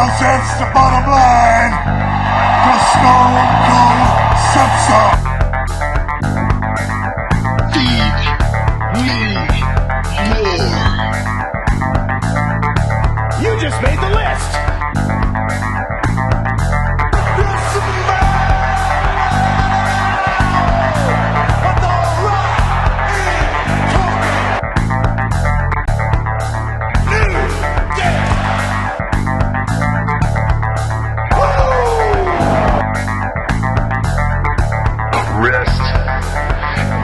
Cause that's the bottom line. The Stone Cold said so. Feed me more. You just made the list. Rest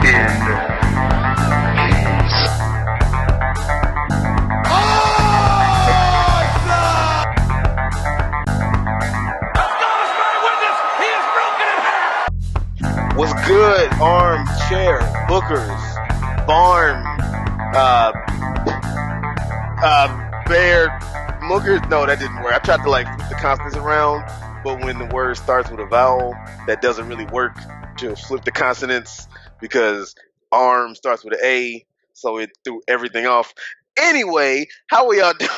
in peace. What's good, armchair bookers, barn, bear, mookers? No, that didn't work. I tried to flip the consonants around, but when the word starts with a vowel, that doesn't really work to flip the consonants because arm starts with an A, so it threw everything off. Anyway, how are y'all doing?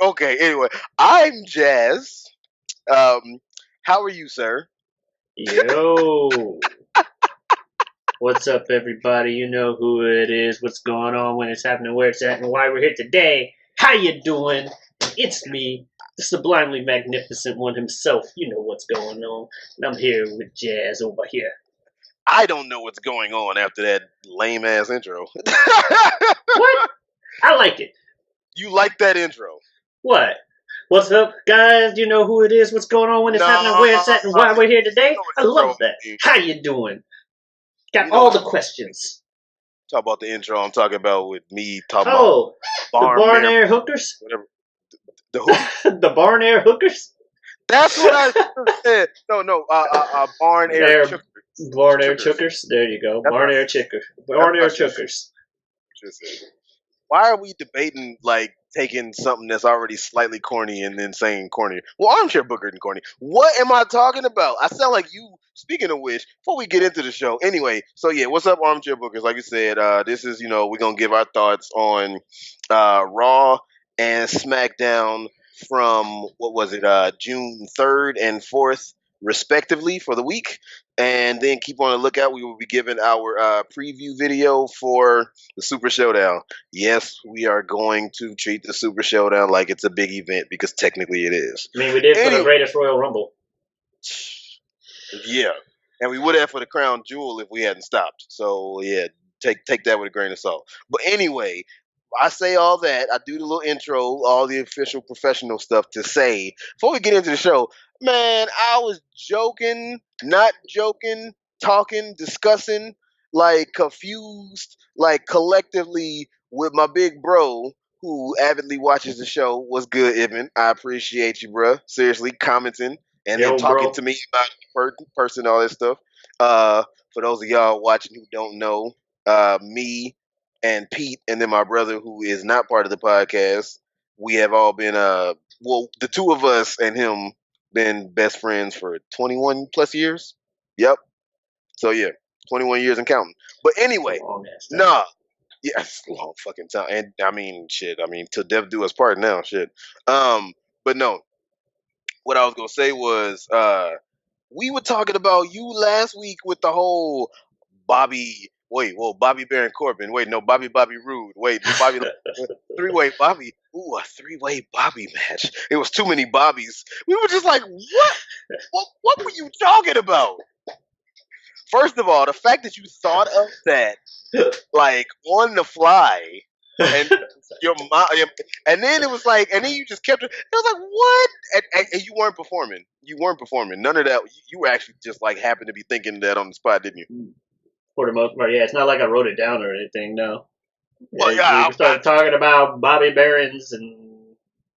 Okay. Anyway, I'm Jazz. How are you, sir? Yo, what's up, everybody? You know who it is, what's going on, when it's happening, where it's at, and why we're here today. How you doing? It's me, the sublimely magnificent one himself. You know what's going on. And I'm here with Jazz over here. I don't know what's going on after that lame ass intro. What? I like it. You like that intro? What? What's up, guys? You know who it is, what's going on, when it's happening, where it's at, and why we're here today. I love that. How you doing? Got all the questions. Talk about the intro I'm talking about with me talking about the barn air hookers? Whatever. The hook? The barn air hookers? That's what I said. No. Barn air chookers. Barn air chookers? There you go. Barn air chicker. Barn air chookers. Why are we debating taking something that's already slightly corny and then saying corny? Well, armchair booker and corny. What am I talking about? I sound like you. Speaking of which, before we get into the show, anyway. So yeah, what's up, armchair bookers? Like you said, this is we're gonna give our thoughts on Raw and Smackdown from what was it, June 3rd and 4th, respectively, for the week. And then keep on the lookout. We will be giving our preview video for the Super Showdown. Yes, we are going to treat the Super Showdown like it's a big event because technically it is. I mean, we did for the greatest Royal Rumble. Yeah, and we would have for the Crown Jewel if we hadn't stopped. So yeah, take that with a grain of salt. But anyway, I say all that. I do the little intro, all the official professional stuff to say before we get into the show. Man, I was joking, not joking, talking, discussing, confused, collectively with my big bro who avidly watches the show. What's good, Ibn? I appreciate you, bro. Seriously, commenting and then talking to me about person, all that stuff. For those of y'all watching who don't know, me and Pete, and then my brother who is not part of the podcast, we have all been the two of us and him been best friends for 21 plus years. Yep. So yeah, 21 years and counting. But anyway, it's a long fucking time. And I mean, till death do us part now, shit. But no, what I was gonna say was, we were talking about you last week with the whole Bobby Baron Corbin. Wait, no, Bobby Roode. Wait, Bobby three-way Bobby. Ooh, a three-way Bobby match. It was too many Bobbies. We were just like, what? What were you talking about? First of all, the fact that you thought of that on the fly, and your mom, and then it was and then you just kept it. It was like, what? And you weren't performing. You weren't performing. None of that. You were actually just happened to be thinking that on the spot, didn't you? For the most part, yeah. It's not like I wrote it down or anything, no. Well, we started talking about Bobby Barons and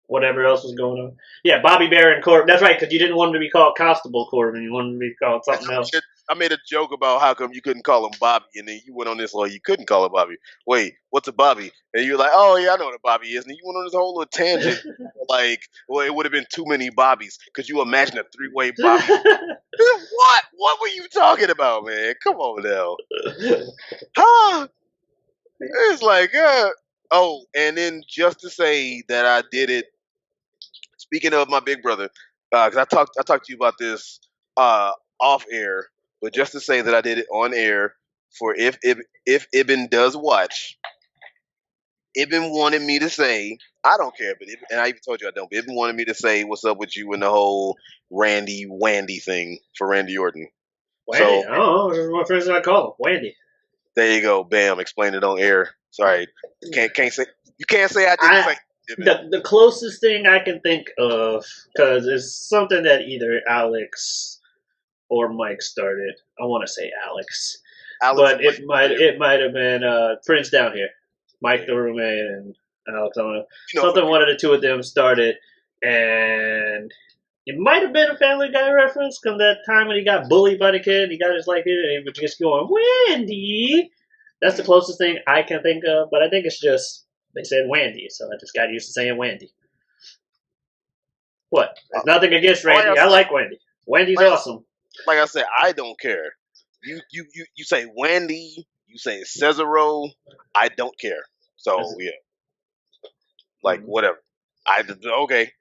whatever else was going on. Yeah, Bobby Baron Corbin. That's right, because you didn't want him to be called Constable Corbin. You wanted him to be called something else. I made a joke about how come you couldn't call him Bobby, and then you went on this, you couldn't call him Bobby. Wait, what's a Bobby? And you're like, oh, yeah, I know what a Bobby is. And you went on this whole little tangent. It would have been too many Bobbies. Could you imagine a three-way Bobby? What? What were you talking about, man? Come on now. Huh? It's Oh, and then just to say that I did it. Speaking of my big brother, because I talked to you about this uh, off air, but just to say that I did it on air for if Ibn does watch, Ibn wanted me to say I don't care, but and I even told you I don't. But Ibn wanted me to say what's up with you and the whole Randy Wandy thing for Randy Orton. Wandy. So I don't know. What friends I call him? Wandy. there you go, bam, explain it on air. Sorry, can't say you can't say I didn't say. Ibn. The closest thing I can think of, because it's something that either Alex or Mike started. I want to say Alex, Alex but and Mike, it might have been Prince down here, Mike the roommate, and Alex. I don't know. you know, Something one of the two of them started, and it might have been a Family Guy reference. Come that time when he got bullied by the kid, he got his like it, and he was just going Wendy. That's the closest thing I can think of, but I think it's just they said Wendy, so I just got used to saying Wendy. What? There's nothing against Randy. I like Wendy. Wendy's awesome. Like I said, I don't care. You say Wendy, you say Cesaro, I don't care. So yeah, like whatever. Okay.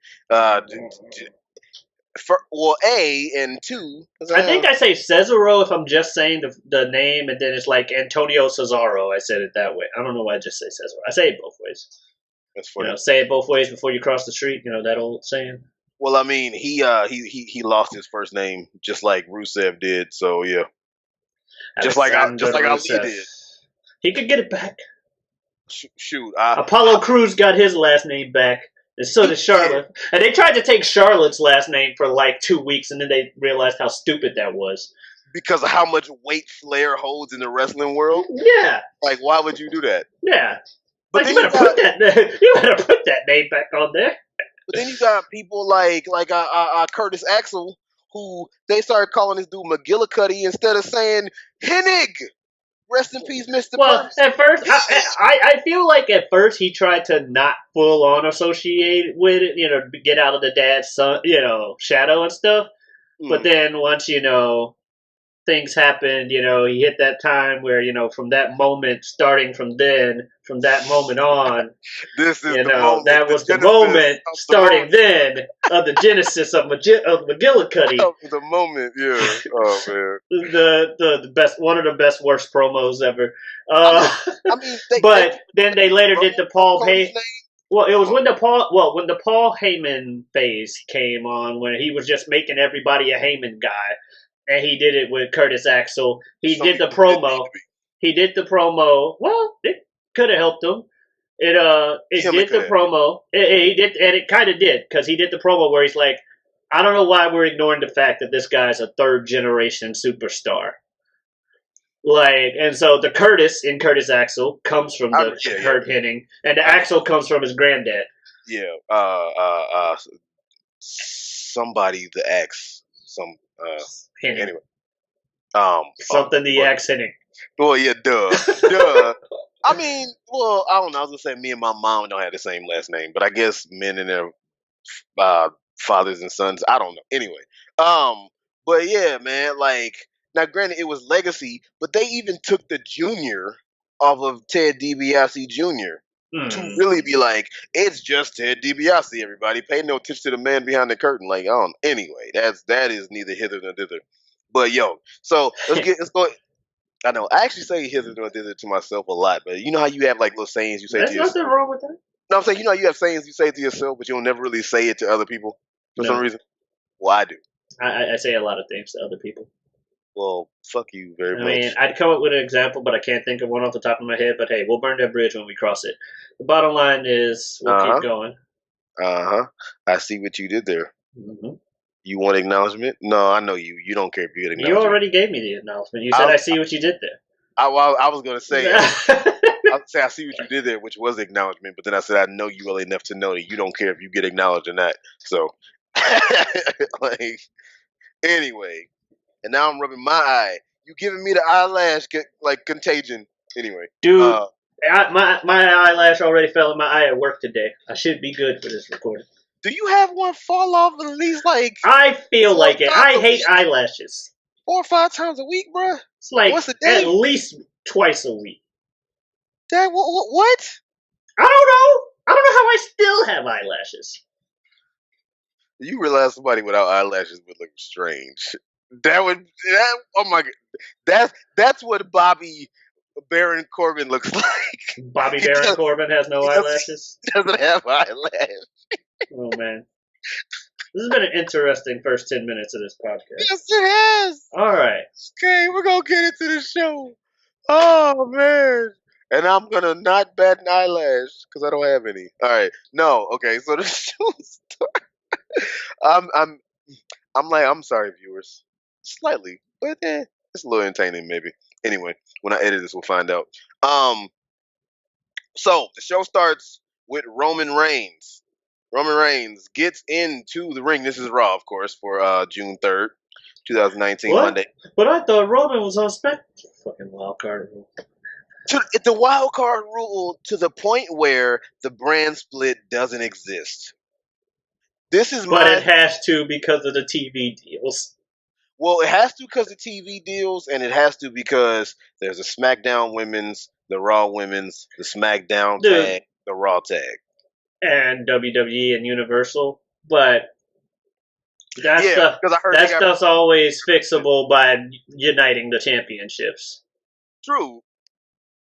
Well, A and two. I think I say Cesaro if I'm just saying the name, and then it's like Antonio Cesaro. I said it that way. I don't know why I just say Cesaro. I say it both ways. That's funny. Say it both ways before you cross the street. You know that old saying. Well, I mean, he lost his first name just like Rusev did. So yeah, just like Ali did. He could get it back. Shoot, Apollo Crews got his last name back, and so did Charlotte. And they tried to take Charlotte's last name for like 2 weeks, and then they realized how stupid that was. Because of how much weight Flair holds in the wrestling world. Yeah. Like, why would you do that? Yeah. But like, you better put that name back on there. But then you got people like Curtis Axel, who they started calling this dude McGillicuddy instead of saying Hennig. Rest in peace, Mr. Well, Purse. at first, I feel like at first he tried to not full on associate with it, get out of the dad's son, shadow and stuff. But then once, things happened, he hit that time where, from that moment, starting from that moment on, this is the moment, that was the moment starting then of the genesis of McGillicuddy. The moment, yeah. Oh man. The best, one of the best worst promos ever. Then they later did the Paul Heyman. Well, it was when the Paul Heyman phase came on, when he was just making everybody a Heyman guy. And he did it with Curtis Axel. He did the promo. Well, it could have helped him. It did the promo. He did, and it kind of did, because he did the promo where he's like, I don't know why we're ignoring the fact that this guy's a third generation superstar. Like, and so the Curtis in Curtis Axel comes from the Kurt Hennig, and the Axel comes from his granddad. Yeah. Somebody the X. Hennig. Anyway. Something the X Hennig. Well, yeah, duh. I mean, well, I don't know. I was gonna say me and my mom don't have the same last name, but I guess men and their fathers and sons. I don't know. Anyway, but yeah, man. Like, now, granted, it was legacy, but they even took the junior off of Ted DiBiase Jr. To really be like, it's just Ted DiBiase. Everybody, pay no attention to the man behind the curtain. Like, anyway, that is neither hither nor thither. But yo, so let's go. I know I actually say hither nor thither to myself a lot, but you know how you have like little sayings you say to yourself. There's nothing wrong with that. No, I'm saying, you have sayings you say to yourself, but you'll never really say it to other people for some reason. Well, I do. I say a lot of things to other people. Well, fuck you very much. I mean, I'd come up with an example, but I can't think of one off the top of my head. But hey, we'll burn that bridge when we cross it. The bottom line is, we'll keep going. I see what you did there. Mm-hmm. You want acknowledgement? No, I know you. You don't care if you get acknowledgement. You already gave me the acknowledgement. You said, I see what you did there. I was going to say, I see what you did there, which was acknowledgement. But then I said, I know you well enough to know that you don't care if you get acknowledged or not. So, like, anyway. And now I'm rubbing my eye. You giving me the eyelash contagion. Anyway, dude, my eyelash already fell in my eye at work today. I should be good for this recording. Do you have one fall off at least I feel like it. I hate eyelashes. 4 or 5 times a week, bro. It's like at least twice a week. Dad, what? I don't know. I don't know how I still have eyelashes. You realize somebody without eyelashes would look strange. Oh my god, that's what Bobby Baron Corbin looks like. Bobby He Baron Corbin has no eyelashes. doesn't have eyelashes. Oh man, this has been an interesting first 10 minutes of this podcast. Yes, it has. All right. Okay, we're gonna get into the show. Oh man. And I'm gonna not bat an eyelash because I don't have any. All right, no, okay. So the show starts. I'm I'm sorry, viewers, slightly, but it's a little entertaining maybe. Anyway, when I edit this, we'll find out. Um, so the show starts with Roman Reigns. Roman Reigns gets into the ring. This is Raw, of course, for June 3rd, 2019, What? Monday. But I thought Roman was on Smack. Fucking wild card. The wild card rule to the point where the brand split doesn't exist. This is But my it has to because of the TV deals. well, it has to because of TV deals, and it has to because there's a SmackDown women's, the Raw women's, the SmackDown Dude. tag, the Raw tag. And WWE and Universal. But that Yeah, stuff, because I heard that they got stuff's always fixable by uniting the championships. true.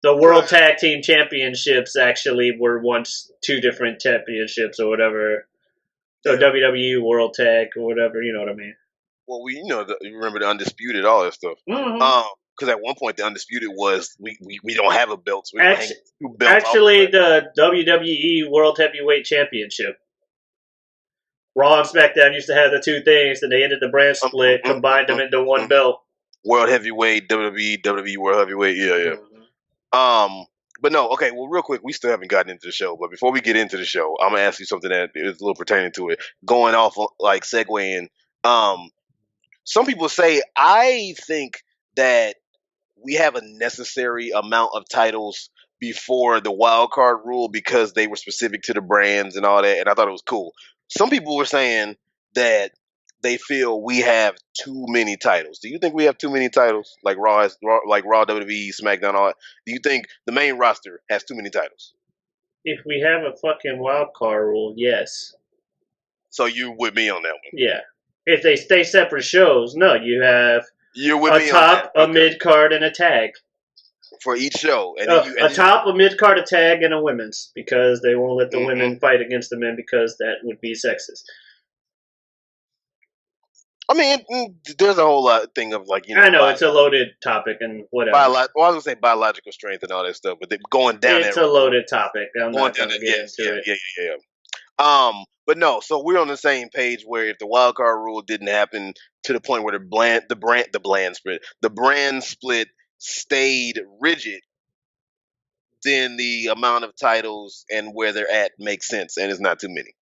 The World Tag Team Championships actually were once two different championships or whatever. So WWE World Tag or whatever, you know what I mean? Well, you remember the Undisputed, all that stuff. Mm-hmm. Because at one point the Undisputed was we don't have a belt, so we hang two belts. Actually, the WWE World Heavyweight Championship. Raw and SmackDown used to have the two things, and they ended the brand split, combined them into one belt. World Heavyweight, WWE World Heavyweight, yeah. Mm-hmm. But no, okay. Well, real quick, we still haven't gotten into the show. But before we get into the show, I'm gonna ask you something that is a little pertaining to it. Going off, like segueing. Some people say I think that we have a necessary amount of titles before the wild card rule because they were specific to the brands and all that, and I thought it was cool. Some people were saying that they feel we have too many titles. Do you think we have too many titles? Like Raw, WWE, SmackDown, all that. Do you think the main roster has too many titles? If we have a fucking wild card rule, yes. So you with me on that one? Yeah. If they stay separate shows, no, you have You're with me a top, on that. a mid card, and a tag. For each show. And A top, a mid card, a tag, and a women's because they won't let the women fight against the men because that would be sexist. I mean, there's a whole lot thing of like, I know it's a loaded topic and whatever. I was gonna say biological strength and all that stuff, but going down it's a loaded topic. I'm not going to get into it. Yeah. But no, so we're on the same page where if the wild card rule didn't happen to the point where the brand split stayed rigid, then the amount of titles and where they're at makes sense, and it's not too many.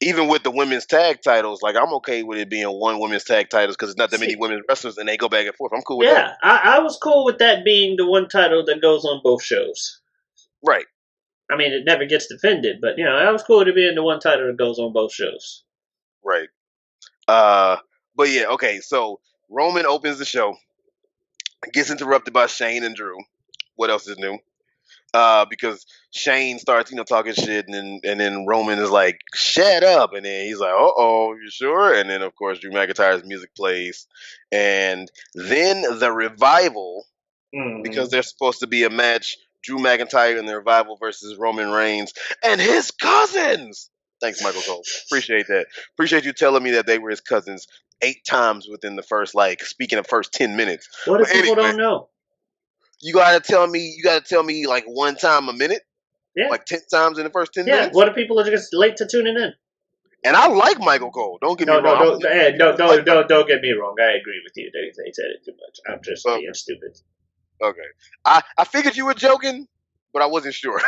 Even with the women's tag titles, like I'm okay with it being one women's tag titles because it's not that many women's wrestlers and they go back and forth. I'm cool with that. Yeah, I was cool with that being the one title that goes on both shows. Right. I mean, it never gets defended, but I was cool with it being the one title that goes on both shows. Right. But yeah, okay. So Roman opens the show, gets interrupted by Shane and Drew. What else is new? Because Shane starts, talking shit, and then Roman is like, "Shut up!" And then he's like, "Uh-oh, you sure?" And then of course Drew McIntyre's music plays, and then the Revival, because there's supposed to be a match, Drew McIntyre and the Revival versus Roman Reigns and his cousins. Thanks, Michael Cole. Appreciate that. Appreciate you telling me that they were his cousins 8 times within the first, speaking of first 10 minutes. What if people don't know? You gotta tell me like one time a minute? Yeah. Like 10 times in the first 10 minutes? Yeah, what if people are just late to tuning in? And I like Michael Cole. Don't get me wrong. Don't get me wrong. I agree with you. They said it too much. I'm just being stupid. Okay. I figured you were joking, but I wasn't sure.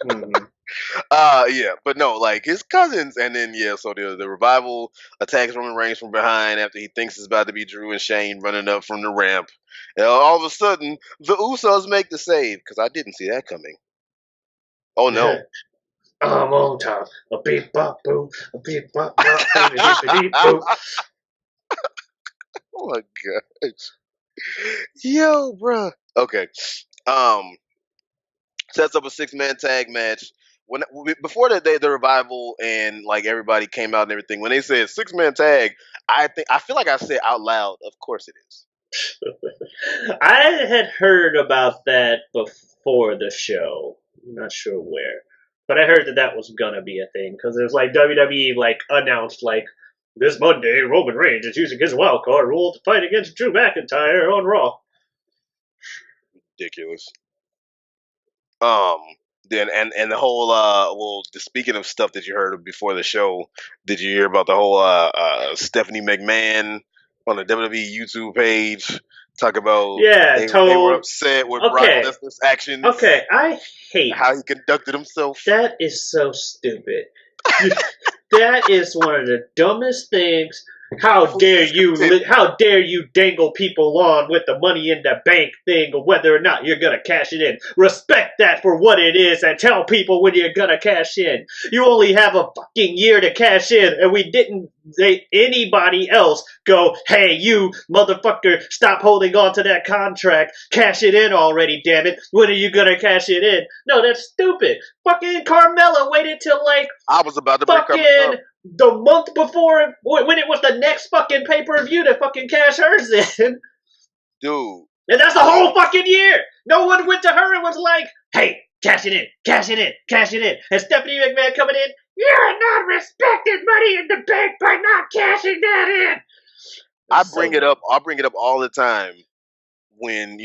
Yeah, but no, like his cousins, and then so the Revival attacks Roman Reigns from behind after he thinks it's about to be Drew and Shane running up from the ramp. And all of a sudden, the Usos make the save because I didn't see that coming. Oh no! I'm on top. A beep bop boom. A beep bop bop. Beep boom. Oh my gosh! Yo, bruh. Okay. Sets up a 6-man tag match. Before the revival and like everybody came out and everything, when they said 6-man tag, I feel like I said out loud, of course it is. I had heard about that before the show. I'm not sure where, but I heard that was gonna be a thing because it was like WWE like announced like this Monday Roman Reigns is using his wild card rule to fight against Drew McIntyre on Raw. Ridiculous. Then and the whole speaking of stuff that you heard before the show, did you hear about the whole Stephanie McMahon on the WWE YouTube page talk about they were upset with Brock Lesnar's actions? Okay, I hate how he conducted himself. That is so stupid. That is one of the dumbest things. How dare you dangle people on with the money in the bank thing of whether or not you're gonna cash it in. Respect that for what it is and tell people when you're gonna cash in. You only have a fucking year to cash in and we didn't say anybody else go, hey you motherfucker, stop holding on to that contract. Cash it in already, damn it. When are you gonna cash it in? No, that's stupid. Fucking Carmella waited till like I was about to bring Carmella up. The month before, when it was the next fucking pay-per-view to fucking cash hers in. Dude. And that's the whole fucking year. No one went to her and was like, hey, cash it in, cash it in, cash it in. And Stephanie McMahon coming in, you're not respecting money in the bank by not cashing that in. I bring it up all the time when,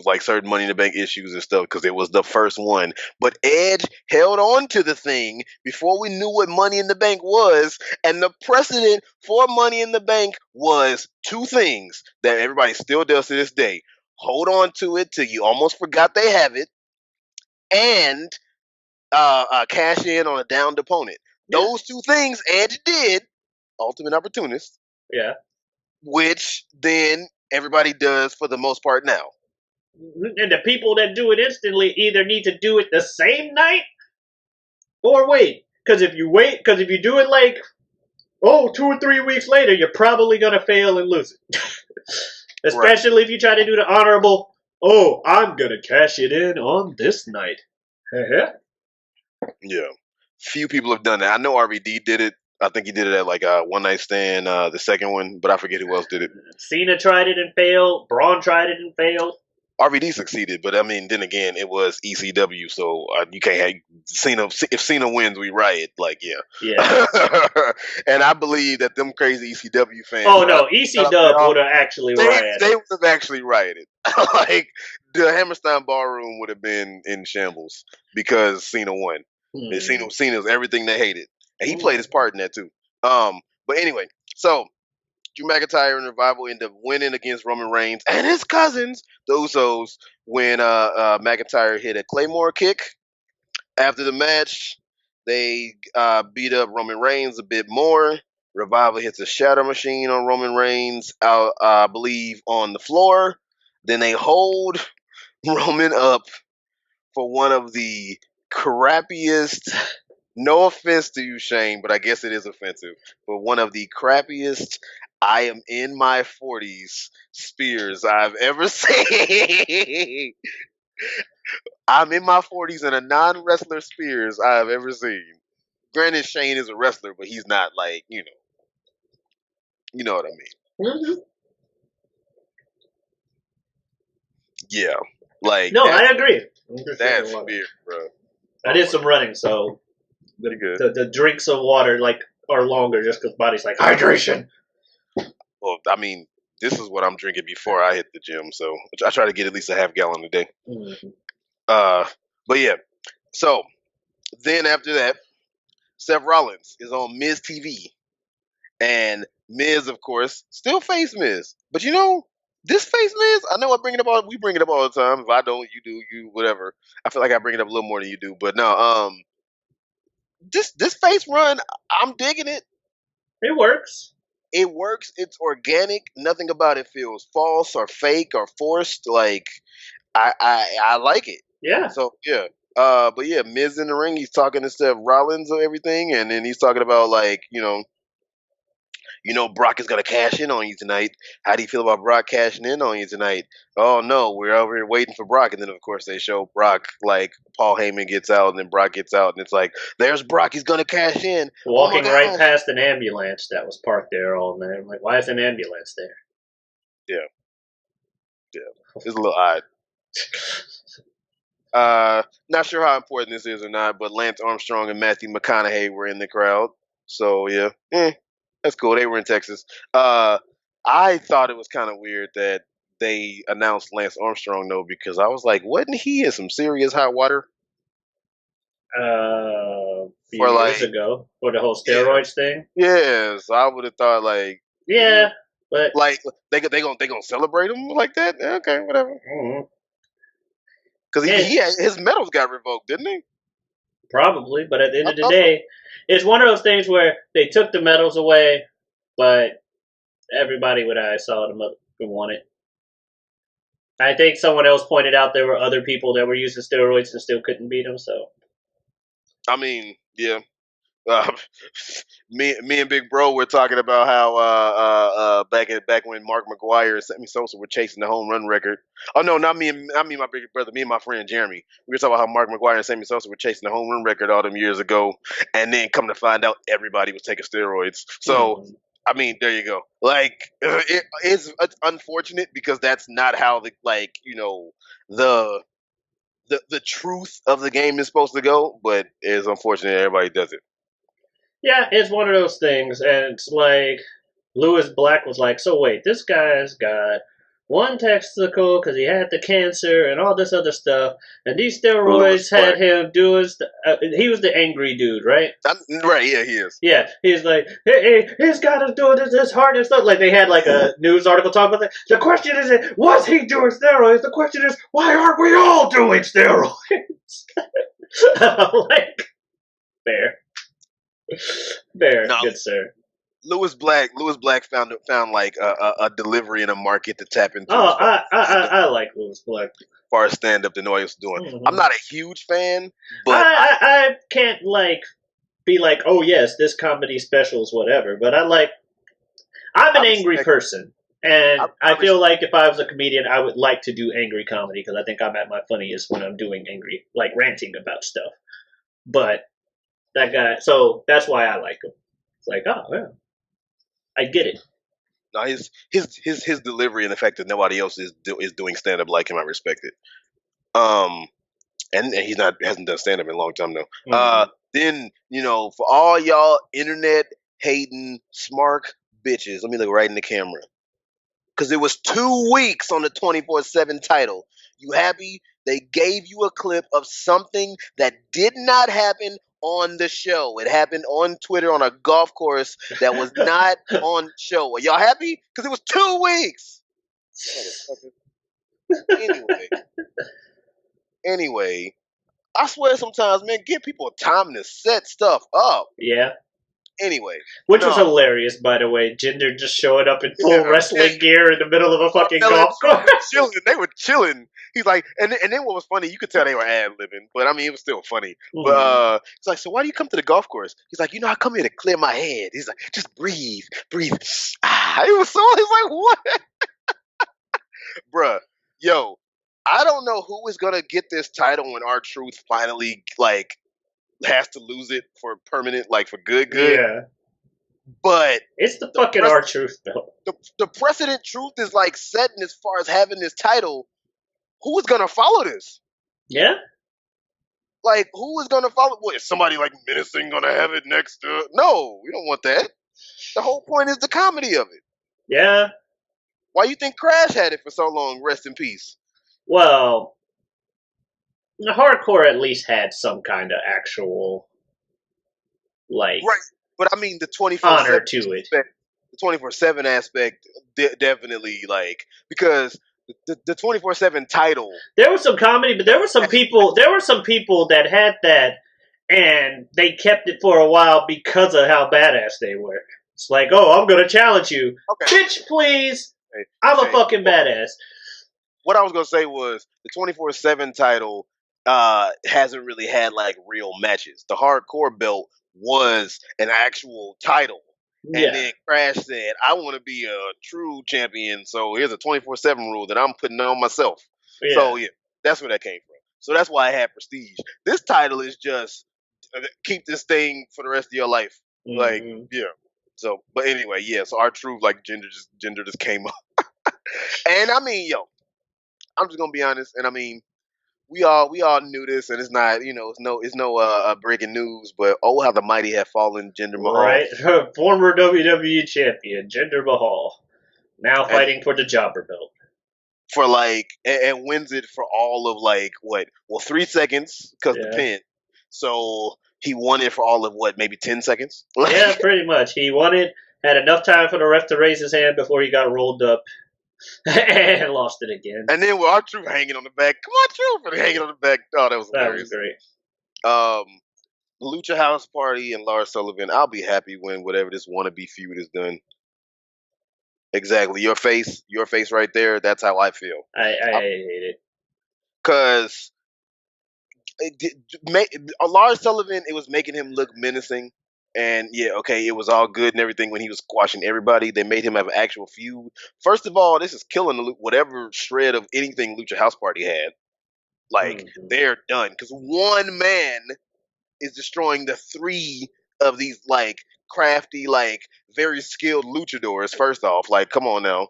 like certain Money in the Bank issues and stuff, because it was the first one. But Edge held on to the thing before we knew what Money in the Bank was, and the precedent for Money in the Bank was two things that everybody still does to this day. Hold on to it till you almost forgot they have it, and cash in on a downed opponent. Yeah. Those two things Edge did, Ultimate Opportunist. Yeah. Which then everybody does for the most part now. And the people that do it instantly either need to do it the same night or wait. Because if you do it like, 2 or 3 weeks later, you're probably going to fail and lose it. Especially if you try to do the honorable, I'm going to cash it in on this night. Yeah. Few people have done that. I know RVD did it. I think he did it at like a One Night Stand, the second one, but I forget who else did it. Cena tried it and failed. Braun tried it and failed. RVD succeeded, but I mean, then again, it was ECW, so you can't have Cena. If Cena wins, we riot. Like, yeah. And I believe that them crazy ECW fans. Oh no, ECW would have actually rioted. They would have actually rioted. Like the Hammerstein Ballroom would have been in shambles because Cena won. Cena's everything they hated. And he played his part in that too. But anyway, so Drew McIntyre and Revival end up winning against Roman Reigns and his cousins, the Usos, when McIntyre hit a Claymore kick. After the match, they beat up Roman Reigns a bit more. Revival hits a Shatter Machine on Roman Reigns, I believe, on the floor. Then they hold Roman up for one of the crappiest... No offense to you, Shane, but I guess it is offensive. But one of the crappiest I am in my 40s spears I've ever seen. I'm in my 40s and a non-wrestler spears I have ever seen. Granted, Shane is a wrestler, but he's not like, you know what I mean. Mm-hmm. Yeah. Like no, I agree. That's weird, bro. I did some running, so pretty good. The drinks of water are longer just because body's like hydration. Well, I mean, this is what I'm drinking before I hit the gym, so I try to get at least a half gallon a day. Mm-hmm. But yeah, so then after that, Seth Rollins is on Miz TV, and Miz, of course, still face Miz, but this face Miz, I know we bring it up all the time. If I don't, you do, you whatever. I feel like I bring it up a little more than you do, but no, this face run, I'm digging it. It works. It works. It's organic. Nothing about it feels false or fake or forced. Like I like it. Yeah. So yeah. But yeah, Miz in the ring. He's talking to Seth Rollins or everything, and then he's talking about like Brock is gonna cash in on you tonight. How do you feel about Brock cashing in on you tonight? Oh no, we're over here waiting for Brock, and then of course they show Brock like Paul Heyman gets out, and then Brock gets out, and it's like, there's Brock, he's gonna cash in. Walking oh my right gosh. past an ambulance that was parked there all night. I'm like, why is an ambulance there? It's a little odd. Not sure how important this is or not, but Lance Armstrong and Matthew McConaughey were in the crowd. So yeah, that's cool. They were in Texas. I thought it was kind of weird that they announced Lance Armstrong though, because I was like, wasn't he in some serious hot water A few for years like? ago for the whole steroids thing. Yeah, so I would have thought like, Yeah, but like they gonna celebrate him like that. Okay, whatever. Because his medals got revoked, didn't he? probably. But at the end I of the thought day, it's one of those things where they took the medals away, but everybody what I saw them want it. I think someone else pointed out there were other people that were using steroids and still couldn't beat them. So I mean, yeah. Me and Big Bro were talking about how back when Mark McGuire and Sammy Sosa were chasing the home run record. Oh no, not me and my big brother, me and my friend Jeremy. We were talking about how Mark McGuire and Sammy Sosa were chasing the home run record all them years ago, and then come to find out everybody was taking steroids. So I mean, there you go. Like it's unfortunate because that's not how the the truth of the game is supposed to go, but it's unfortunate everybody does it. yeah, it's one of those things, and it's like Lewis Black was like, so wait, this guy's got one testicle because he had the cancer and all this other stuff, and these steroids had him doing. He was the angry dude, right? Right, yeah, he is. Yeah, he's like, hey, he's got to do this hard and stuff. Like they had like a news article talking about that. The question isn't was he doing steroids. The question is why aren't we all doing steroids? Like fair, No. good sir. Lewis Black found like a delivery in a market to tap into. Oh, I like Lewis Black. As far as stand up to know what he was doing. Mhm. I'm not a huge fan, but I can't like be like, oh yes, this comedy special is whatever. But I'm an angry person, and I feel like if I was a comedian, I would like to do angry comedy because I think I'm at my funniest when I'm doing angry, like ranting about stuff. But that guy, so that's why I like him. It's like, oh yeah, I get it. no, his delivery and the fact that nobody else is doing stand up like him, I respect it. And he hasn't done stand up in a long time though. Mhm. Then for all y'all internet hating smart bitches, let me look right in the camera. Because it was 2 weeks on the 24/7 title. You happy? They gave you a clip of something that did not happen on the show. It happened on Twitter on a golf course that was not on show. Are y'all happy? Because it was 2 weeks. Anyway, I swear sometimes, man, give people time to set stuff up. Yeah. Anyway, Which was hilarious, by the way. Jinder just showing up in full wrestling gear in the middle of a fucking golf course. They were chilling. He's like, and then what was funny, you could tell they were ad-libbing, but I mean, it was still funny. But he's like, so why do you come to the golf course? He's like, I come here to clear my head. He's like, just breathe. It was like, what? Bruh, yo, I don't know who is gonna get this title when R-Truth finally has to lose it for permanent, like for good. Yeah. But it's the fucking R-Truth though. The precedent truth is like setting as far as having this title. Who is gonna follow this? Yeah. Like, who is gonna follow? What, is somebody like menacing gonna have it next to? No, we don't want that. The whole point is the comedy of it. Yeah. Why you think Crash had it for so long? Rest in peace. Well, the hardcore at least had some kind of actual, like, right. But I mean, the 24/7 honor to it. The 24/7 aspect, definitely, like, because the 24/7 title. There was some comedy, but there were some people. There were some people that had that, and they kept it for a while because of how badass they were. It's like, oh, I'm gonna challenge you, bitch, please. I'm a fucking badass. What I was gonna say was the 24/7 title hasn't really had like real matches. The hardcore belt was an actual title. Yeah. And then Crash said, I want to be a true champion, so here's a 24/7 rule that I'm putting on myself. So, yeah, that's where that came from. So that's why I had Prestige. This title is just keep this thing for the rest of your life. Like, Mhm. yeah. So, but anyway, yeah, so our truth, like, gender just came up. And I mean, yo, I'm just going to be honest, and I mean, we all knew this, and it's not it's no breaking news. But oh, how the mighty have fallen, Jinder Mahal, Right. Former WWE champion Jinder Mahal now and fighting for the jobber belt. for like and wins it for all of like what? Well, 3 seconds because the Yeah. pin. So he won it for all of what? Maybe 10 seconds. Yeah, Like, pretty much. He won it, had enough time for the ref to raise his hand before he got rolled up, and lost it again. and then with our truth hanging on the back. Come on, truth, and hanging on the back. Oh, that was That hilarious. was great. Um, Lucha House Party and Lars Sullivan. I'll be happy when whatever this wannabe feud is done. Exactly. Your face right there. That's how I feel. I hate it. Because Lars Sullivan, it was making him look menacing. And yeah, okay, it was all good and everything when he was squashing everybody. They made him have an actual feud. First of all, this is killing whatever shred of anything Lucha House Party had. Like, Mhm. they're done. Because one man is destroying the three of these, like, crafty, like, very skilled luchadors, first off. Like, come on now.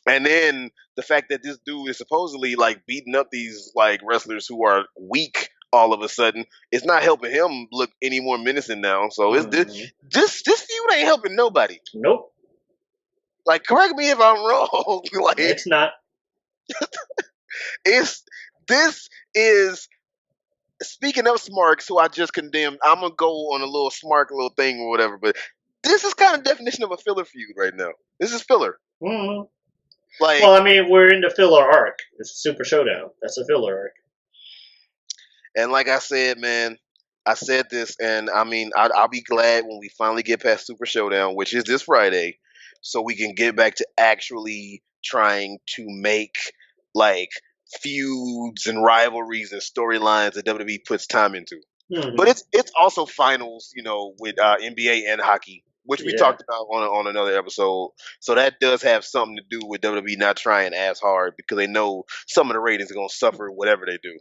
And then the fact that this dude is supposedly like beating up these like wrestlers who are weak all of a sudden, it's not helping him look any more menacing now. So it's Mhm. this feud ain't helping nobody. Nope, Like, correct me if I'm wrong. Like, it's not. it's this is speaking of Smarks, who I just condemned. I'm gonna go on a little Smark little thing or whatever, but this is kind of definition of a filler feud right now. This is filler. Mhm. Like, Well, I mean, we're in the filler arc. It's Super Showdown. That's a filler arc. and like I said, man, I said this, and I mean, I'll be glad when we finally get past Super Showdown, which is this Friday, so we can get back to actually trying to make like feuds and rivalries and storylines that WWE puts time into. But Mhm. it's also finals, with NBA and hockey, which we Yeah. talked about on another episode. So that does have something to do with WWE not trying as hard because they know some of the ratings are gonna suffer whatever they do.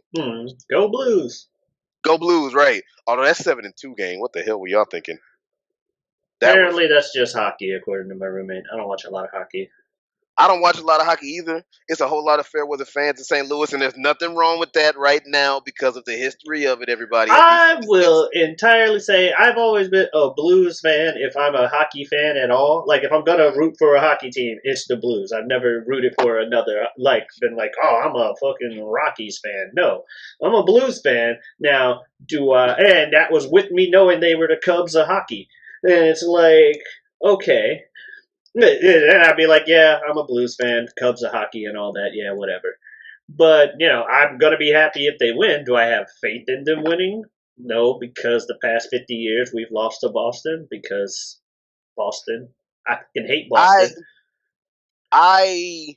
Go Blues. Go Blues, right? Although that's 7-2 game. What the hell were y'all thinking? That was. Apparently, that's just hockey, according to my roommate. I don't watch a lot of hockey. I don't watch a lot of hockey either. It's a whole lot of fair weather fans in St. Louis, and there's nothing wrong with that right now because of the history of it. Everybody, at least I will entirely say I've always been a Blues fan if I'm a hockey fan at all. Like, if I'm going to root for a hockey team, it's the Blues. I've never rooted for another, like, been like, oh, I'm a fucking Rockies fan. No, I'm a Blues fan. Now, and that was with me knowing they were the Cubs of hockey. And it's like, okay. And I'd be like, yeah, I'm a Blues fan, Cubs of hockey and all that. Yeah, whatever. But, I'm going to be happy if they win. Do I have faith in them winning? No, because the past 50 years we've lost to Boston because Boston. I can hate I, Boston. I,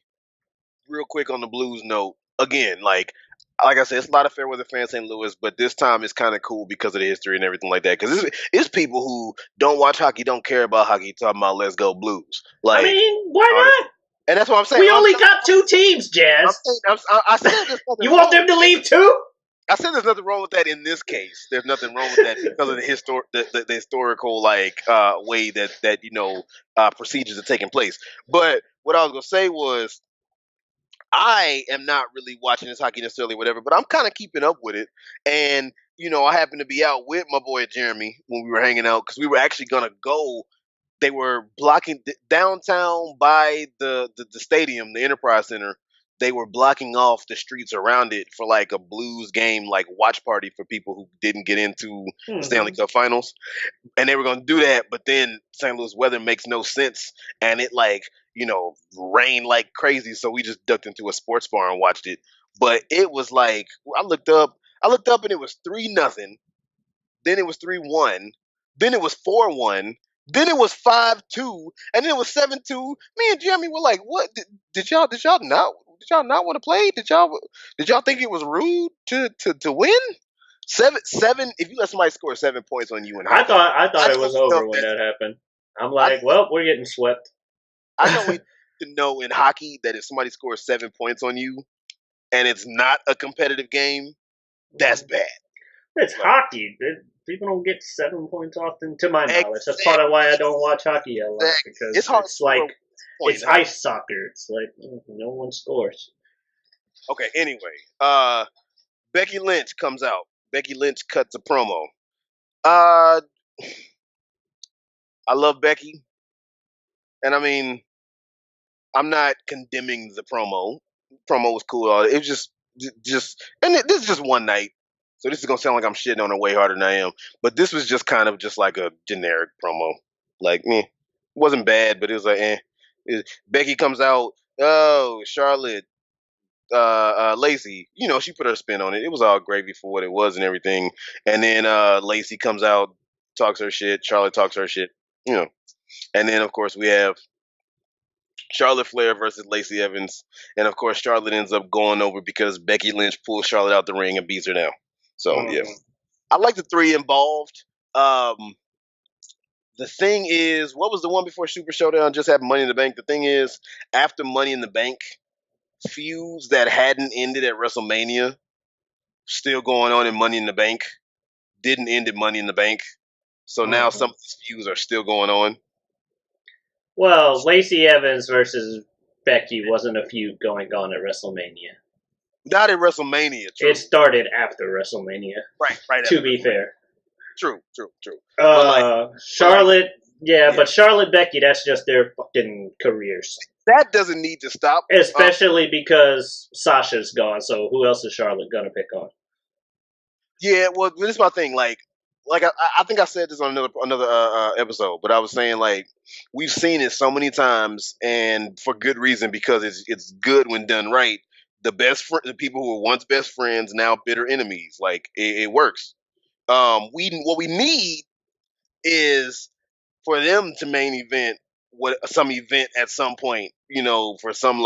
real quick on the Blues note again, like I said, it's a lot of fair weather fans in St. Louis, but this time it's kind of cool because of the history and everything like that. Because it's people who don't watch hockey, don't care about hockey, talking about "Let's go Blues." I Like, mean, why honestly. not? And that's what I'm saying. We only got two teams, Jazz. I said there's nothing You wrong want them with to that. leave too? I said there's nothing wrong with that in this case. There's nothing wrong with that because of the historical way that procedures are taking place. But what I was gonna say was I am not really watching this hockey necessarily, whatever, but I'm kind of keeping up with it. And, I happened to be out with my boy Jeremy when we were hanging out because we were actually going to go. They were blocking downtown by the stadium, the Enterprise Center. They were blocking off the streets around it for like a Blues game, like watch party for people who didn't get into the Stanley Cup Finals, and they were going to do that, but then St. Louis weather makes no sense, and it rained like crazy, so we just ducked into a sports bar and watched it. But it was like I looked up, and it was 3-0. Then it was 3-1. Then it was 4-1. Then it was 5-2, and then it was 7-2. Me and Jeremy were like, "What did y'all not want to play? Did y'all think it was rude to win?" 7. If you let somebody score 7 points on you in I hockey, thought I it was don't know over if when that's that happened. I'm like, well, we're getting swept. I know it to know in hockey that if somebody scores 7 points on you and it's not a competitive game, that's bad. It's Like, hockey. People don't get 7 points often, to my knowledge. That's exactly. part of why I don't watch hockey a lot, because It's hard to it's score like points. it's ice soccer. It's like no one scores. Okay, anyway, Becky Lynch comes out. Becky Lynch cuts a promo. I love Becky, and I mean, I'm not condemning the promo. Promo was cool. It was this is just one night, so this is gonna sound like I'm shitting on her way harder than I am. But this was just kind of just like a generic promo. Like, it wasn't bad, but it was like, Becky comes out. Oh, Charlotte, Lacey. She put her spin on it. It was all gravy for what it was and everything. And then Lacey comes out, talks her shit. Charlotte talks her shit. And then of course we have Charlotte Flair versus Lacey Evans, and of course Charlotte ends up going over because Becky Lynch pulls Charlotte out the ring and beats her down. So yeah, I like the three involved. The thing is, what was the one before Super Showdown? Just had Money in the Bank. The thing is, after Money in the Bank, feuds that hadn't ended at WrestleMania still going on in Money in the Bank didn't end at Money in the Bank. So now some of these feuds are still going on. Well, Lacey Evans versus Becky wasn't a feud going on at WrestleMania. Not at WrestleMania. True. It started after WrestleMania. Right. To be fair. True. Charlotte, but Charlotte Becky, that's just their fucking careers. That doesn't need to stop. Especially because Sasha's gone, so who else is Charlotte gonna pick on? Yeah, well, this is my thing. Like I think I said this on another episode, but I was saying, like, we've seen it so many times, and for good reason, because it's good when done right. The people who were once best friends, now bitter enemies. Like, it works. What we need is for them to main event some event at some point, for some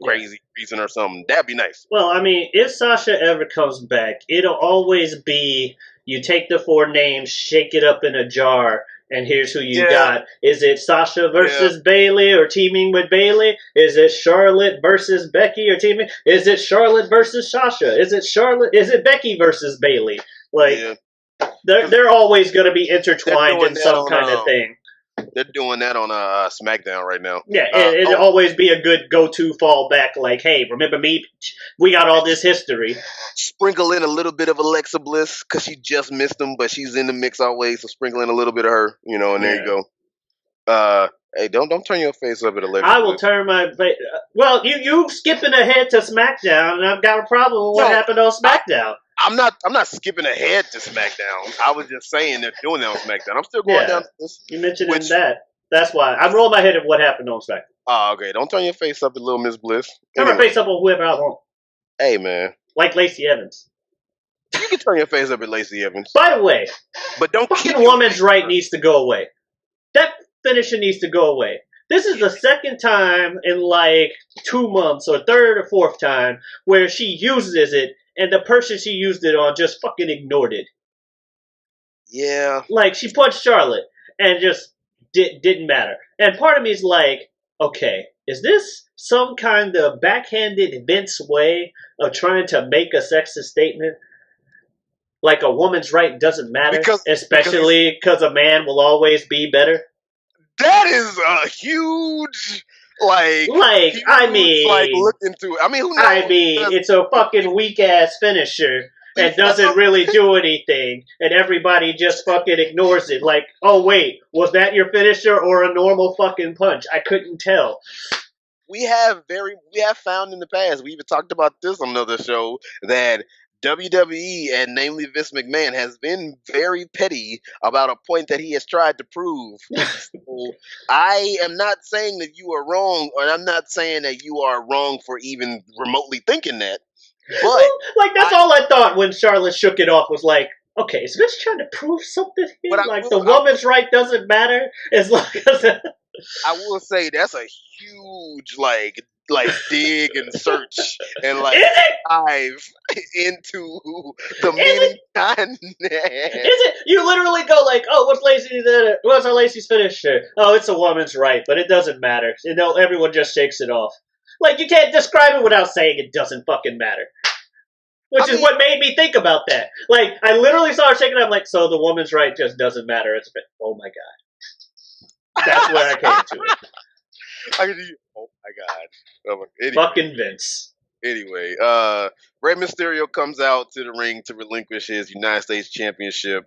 crazy reason or something. That'd be nice. Well, I mean, if Sasha ever comes back, it'll always be you take the four names, shake it up in a jar, and here's who you got. Is it Sasha versus Bayley or teaming with Bayley? Is it Charlotte versus Becky or teaming? Is it Charlotte versus Sasha? Is it Becky versus Bayley? Like, they're always going to be intertwined in some kind of thing. They're doing that on Smackdown right now. Yeah, it'll always be a good go-to fallback. Like, hey, remember me? We got all this history. Sprinkle in a little bit of Alexa Bliss because she just missed them, but she's in the mix always. So sprinkle in a little bit of her, and there you go. Hey, don't turn your face up at Alexa. I will turn my face. Well, you skipping ahead to SmackDown, and I've got a problem with what happened on SmackDown. I'm not skipping ahead to SmackDown. I was just saying they're doing that on SmackDown. I'm still going down to this. You mentioned that. That's why. I rolled my head at what happened on SmackDown. Oh, okay. Don't turn your face up at little Miss Bliss. Turn my face up on whoever I want. Hey, man. Like Lacey Evans. You can turn your face up at Lacey Evans. By the way, but don't fucking woman's right needs to go away. That finisher needs to go away. This is the second time in like 2 months, or third or fourth time, where she uses it, and the person she used it on just fucking ignored it. Yeah. Like, she punched Charlotte, and just didn't matter. And part of me is like, okay, is this some kind of backhanded Vince way of trying to make a sexist statement? Like a woman's right doesn't matter, especially because a man will always be better? That is a huge... I mean, look into it. I mean, who knows? I mean, it's a fucking weak ass finisher and doesn't really do anything, and everybody just fucking ignores it. Like, oh wait, was that your finisher or a normal fucking punch? I couldn't tell. We have found in the past. We even talked about this on another show that WWE, and namely Vince McMahon, has been very petty about a point that he has tried to prove. So I am not saying that you are wrong, or I'm not saying that you are wrong for even remotely thinking that. But that's all I thought when Charlotte shook it off, was like, okay, is Vince trying to prove something here? The woman's right doesn't matter as long as... I will say that's a huge dig and search and Is it? dive into the Is meaning content. Is it? You literally go like, oh, what's our Lacey's finisher? Oh, it's a woman's right, but it doesn't matter. Everyone just shakes it off. Like, you can't describe it without saying it doesn't fucking matter. Which is what made me think about that. Like, I literally saw her shaking it. I'm like, so the woman's right just doesn't matter. Oh my god. That's where I came to it. Oh my god. Anyway. Fucking Vince. Anyway, Rey Mysterio comes out to the ring to relinquish his United States Championship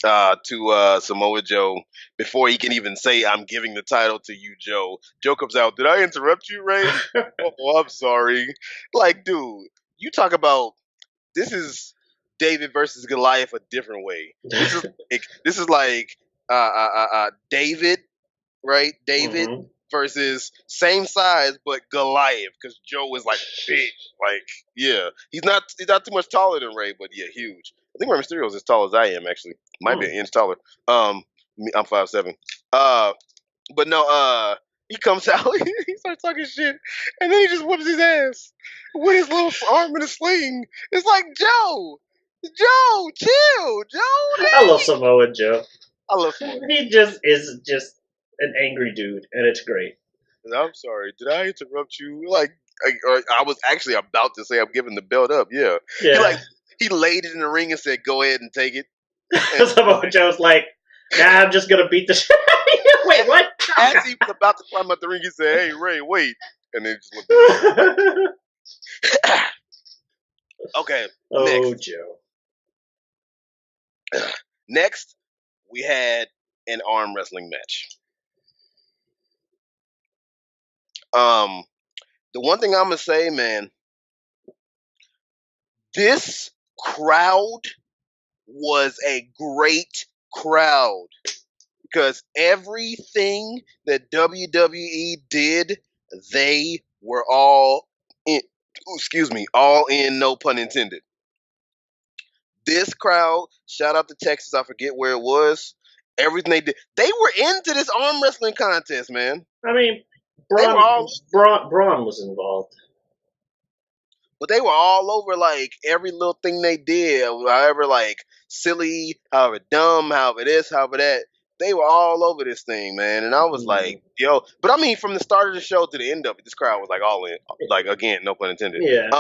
to Samoa Joe before he can even say, "I'm giving the title to you, Joe." Joe comes out. Did I interrupt you, Rey? Oh, I'm sorry. Like, dude, you talk about this is David versus Goliath a different way. This is like David, right? David. Mm-hmm. Versus same size but Goliath, because Joe is like big, like he's not too much taller than Ray, but huge. I think Rey Mysterio is as tall as I am, actually. Might be an inch taller. I'm 5'7". But no, he comes out, he starts talking shit, and then he just whips his ass with his little arm in a sling. It's like Joe, chill, Joe. I love Samoa Joe. I love Samoa. He just is just an angry dude, and it's great. I'm sorry. Did I interrupt you? I was actually about to say I'm giving the belt up. Yeah. He laid it in the ring and said, "Go ahead and take it." And Samoa Joe's like, "Nah, I'm just gonna beat the shit." Wait, what? As he was about to climb out the ring, he said, "Hey, Ray, wait," and then just looked at him. Okay. Oh, Joe. Next, we had an arm wrestling match. The one thing I'm gonna say, man, this crowd was a great crowd because everything that WWE did, they were all in. All in, no pun intended. This crowd, shout out to Texas, I forget where it was. Everything they did, they were into this arm wrestling contest, man. I mean, Braun was involved. But they were all over, like, every little thing they did, however, like, silly, however dumb, however this, however that. They were all over this thing, man. And I was like, yo. But, I mean, from the start of the show to the end of it, this crowd was, like, all in. Like, again, no pun intended. Yeah.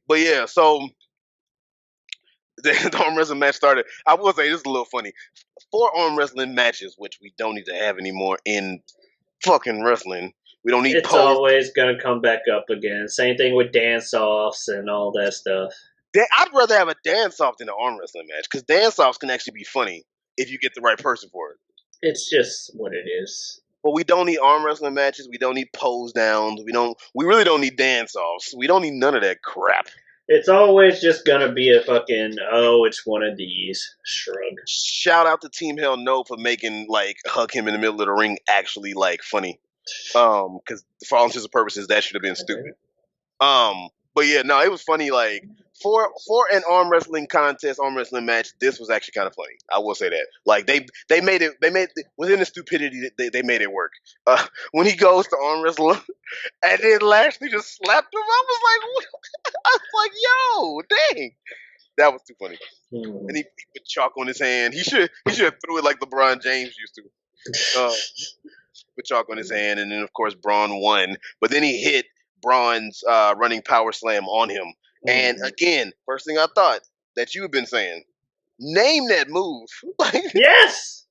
But, yeah, so the arm wrestling match started. I will say, this is a little funny. 4 arm wrestling matches, which we don't need to have anymore in fucking wrestling. We don't need It's always going to come back up again. Same thing with dance-offs and all that stuff. I'd rather have a dance-off than an arm wrestling match, because dance-offs can actually be funny if you get the right person for it. It's just what it is. But we don't need arm wrestling matches. We don't need pose downs. We really don't need dance-offs. We don't need none of that crap. It's always just going to be a fucking, oh, it's one of these. Shrug. Shout out to Team Hell No for making, like, hug him in the middle of the ring actually, like, funny. Because for all intents and purposes, that should have been stupid. But yeah, no, it was funny. Like for an arm wrestling contest, arm wrestling match, this was actually kind of funny. I will say that. Like they made it within the stupidity. They made it work. When he goes to arm wrestle, and then Lashley just slapped him. I was like, yo, dang, that was too funny. And he put chalk on his hand. He should have threw it like LeBron James used to. Put chalk on his hand, and then of course Braun won. But then he hit Braun's running power slam on him. And again, first thing I thought that you have been saying, name that move. Yes.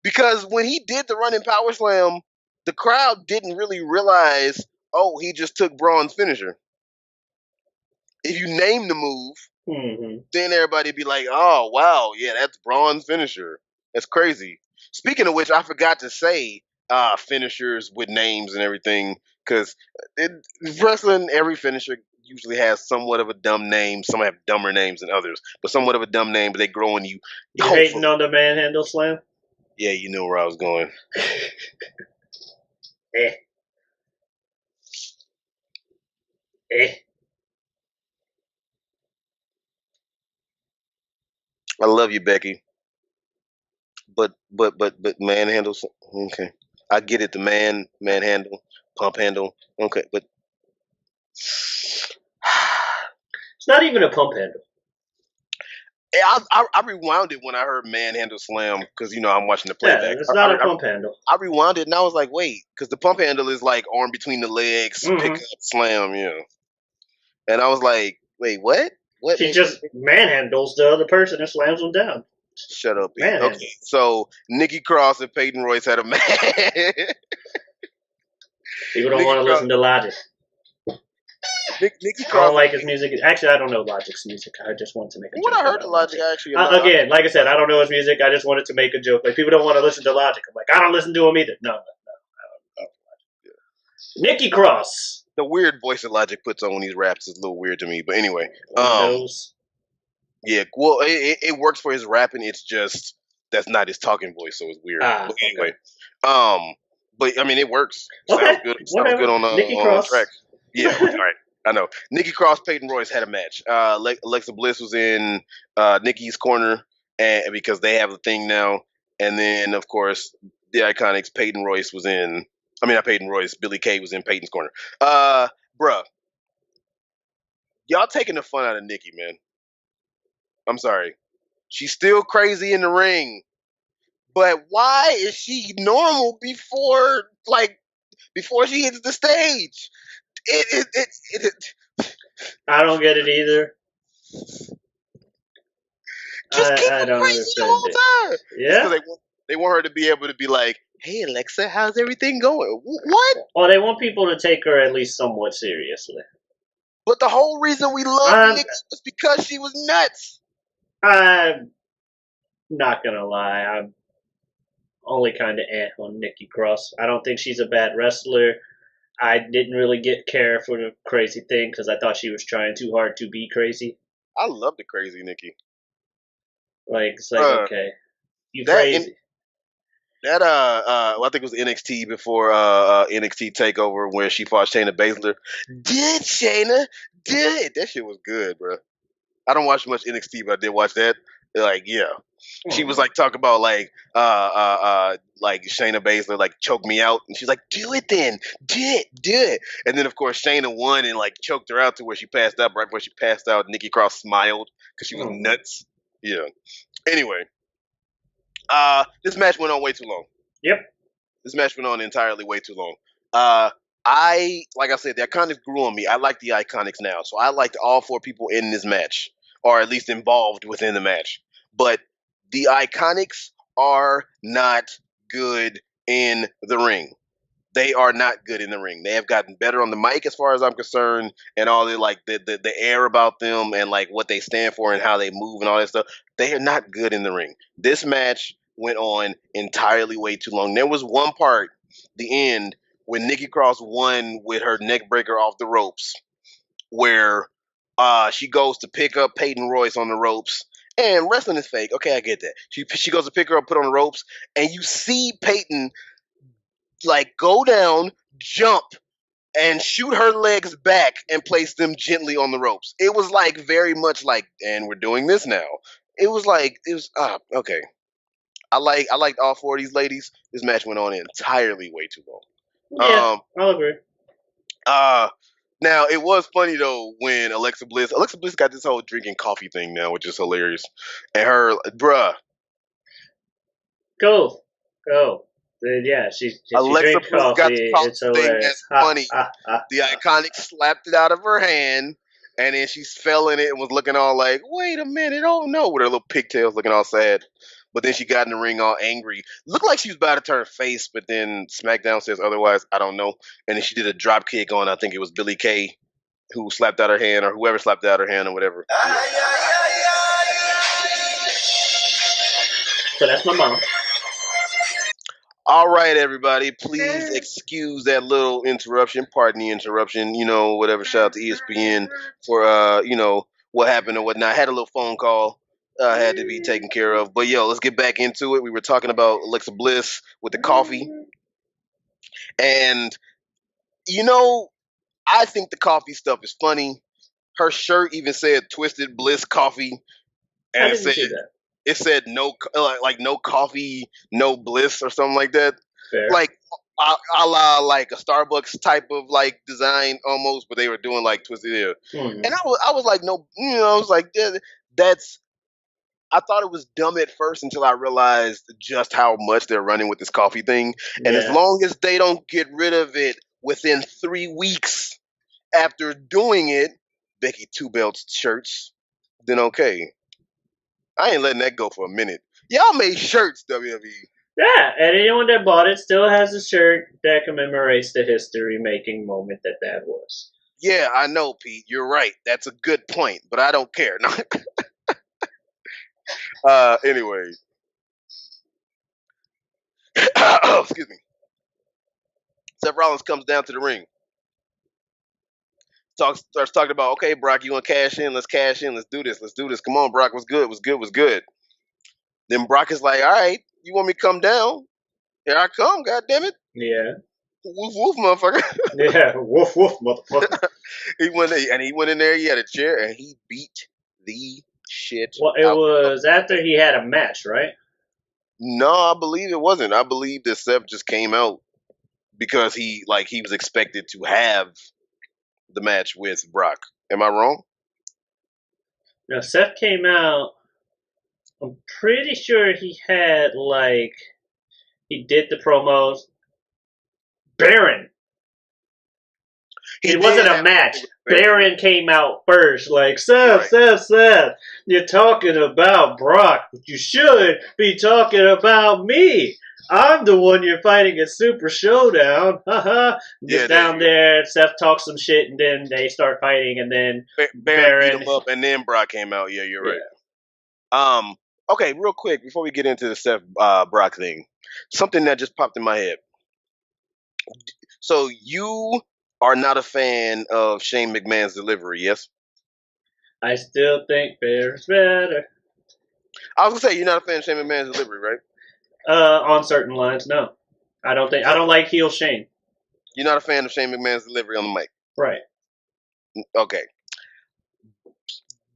Because when he did the running power slam, the crowd didn't really realize, oh, he just took Braun's finisher. If you name the move, then everybody would be like, oh wow, yeah, that's Braun's finisher. That's crazy. Speaking of which, I forgot to say finishers with names and everything, because wrestling, every finisher usually has somewhat of a dumb name. Some have dumber names than others, but somewhat of a dumb name, but they grow on you. You hating on the manhandle slam? Yeah, you know where I was going. I love you, Becky. But manhandle. Okay, I get it. The manhandle. Pump handle. Okay, but It's not even a pump handle. I rewound it when I heard manhandle slam because I'm watching the Yeah, playback. it's not a pump handle. I rewound it and I was like, wait, because the pump handle is like arm between the legs, pick up, slam, And I was like, wait, what? What? She just manhandles the other person and slams them down. Shut up, Pete. Manhandle. Okay, so Nikki Cross and Peyton Royce had a match. People don't want to listen to Logic. Nikki I Cross. don't like his music. Actually, I don't know Logic's music. I just want to make a joke. When I heard about the Logic, actually, again, like I said, I don't know his music. I just wanted to make a joke. Like, people don't want to listen to Logic. I'm like, I don't listen to him either. No. I don't. Nikki Cross. The weird voice that Logic puts on when he raps is a little weird to me. But anyway, yeah, well, it works for his rapping. It's just that's not his talking voice, so it's weird. But anyway, but I mean, it works. Sounds good. Sounds good on the track. Yeah, all right. I know. Nikki Cross, Peyton Royce had a match. Alexa Bliss was in Nikki's corner, and because they have a thing now. And then, of course, the Iconics, Peyton Royce was in. I mean, not Peyton Royce. Billy Kay was in Peyton's corner. Bruh, y'all taking the fun out of Nikki, man. I'm sorry. She's still crazy in the ring, but why is she normal before she hits the stage? I don't get it either. Just keep I don't crazy the whole time. Yeah, they want her to be able to be like, "Hey Alexa, how's everything going?" What? Well, they want people to take her at least somewhat seriously. But the whole reason we love Nikki was because she was nuts. I'm not gonna lie, I'm only kind of on Nikki Cross. I don't think she's a bad wrestler. I didn't really care for the crazy thing because I thought she was trying too hard to be crazy. I love the crazy Nikki. Like, it's like, okay, you crazy. I think it was NXT before NXT Takeover where she fought Shayna Baszler. Did Shayna? Did that shit was good, bro. I don't watch much NXT, but I did watch that. Like, yeah. She was like talking about like Shayna Baszler like choke me out, and she's like, do it then, do it. And then of course Shayna won and like choked her out to where she passed out. Right before she passed out, Nikki Cross smiled because she was nuts. Yeah. Anyway, this match went on way too long. Yep. This match went on entirely way too long. Like I said, the Iconics grew on me. I like the Iconics now, so I liked all four people in this match, or at least involved within the match. But the Iconics are not good in the ring. They are not good in the ring. They have gotten better on the mic, as far as I'm concerned, and all the air about them and like what they stand for and how they move and all that stuff. They are not good in the ring. This match went on entirely way too long. There was one part, the end, when Nikki Cross won with her neck breaker off the ropes, where she goes to pick up Peyton Royce on the ropes. And wrestling is fake. Okay, I get that. She goes to pick her up, put on the ropes, and you see Peyton like go down, jump, and shoot her legs back and place them gently on the ropes. It was like very much like, and we're doing this now. It was okay. I liked all four of these ladies. This match went on entirely way too long. Yeah, I'll agree. Now it was funny though when Alexa Bliss got this whole drinking coffee thing now, which is hilarious. And her, bruh. Go. Yeah, she Alexa drinks Bliss coffee. got the coffee It's thing. hilarious. That's funny. The Iconic slapped it out of her hand, and then she fell in it and was looking all like, "Wait a minute, oh no," with her little pigtails, looking all sad. But then she got in the ring all angry. Looked like she was about to turn face, but then SmackDown says otherwise. I don't know. And then she did a drop kick on, I think it was Billy Kay, who slapped out her hand, or whoever slapped out her hand, or whatever. So that's my mom. All right, everybody, please excuse that little interruption. Pardon the interruption. Whatever. Shout out to ESPN for what happened or whatnot. Had a little phone call. Had to be taken care of. But let's get back into it. We were talking about Alexa Bliss with the coffee, and I think the coffee stuff is funny. Her shirt even said "Twisted Bliss Coffee," and it said no, like no coffee, no bliss, or something like that. Fair. Like, a la like a Starbucks type of like design almost, but they were doing like twisted air. Mhm. And I was like, no, I was like, that's. I thought it was dumb at first until I realized just how much they're running with this coffee thing. And as Yeah. long as they don't get rid of it within 3 weeks after doing it, Becky Two Belts shirts, then okay. I ain't letting that go for a minute. Y'all made shirts, WWE. Yeah, and anyone that bought it still has a shirt that commemorates the history-making moment that was. Yeah, I know, Pete. You're right. That's a good point, but I don't care. Anyway. Excuse me. Seth Rollins comes down to the ring. Starts talking about, okay, Brock, you want to cash in? Let's cash in. Let's do this. Let's do this. Come on, Brock. What's good? What's good? What's good? Then Brock is like, all right, you want me to come down? Here I come, God damn it. Yeah. Woof, woof, motherfucker. Yeah, woof woof, motherfucker. He went in there, he had a chair, and he beat the shit Well, it out. was after he had a match, right? No, I believe it wasn't. I believe that Seth just came out because he was expected to have the match with Brock. Am I wrong? Now, Seth came out, I'm pretty sure he had, he did the promos. Baron. It wasn't a match. Baron came out first, like, Seth, Right. Seth, you're talking about Brock, but you should be talking about me. I'm the one you're fighting at Super Showdown. Haha. Yeah, Get down there, Seth talks some shit, and then they start fighting, and then Baron beat him up, and then Brock came out. Yeah, you're right. Yeah. Okay, real quick before we get into the Seth Brock thing, something that just popped in my head. So you are not a fan of Shane McMahon's delivery, yes? I still think Baron's better. I was gonna say you're not a fan of Shane McMahon's delivery, right? On certain lines, no. I don't like heel Shane. You're not a fan of Shane McMahon's delivery on the mic. Right. Okay.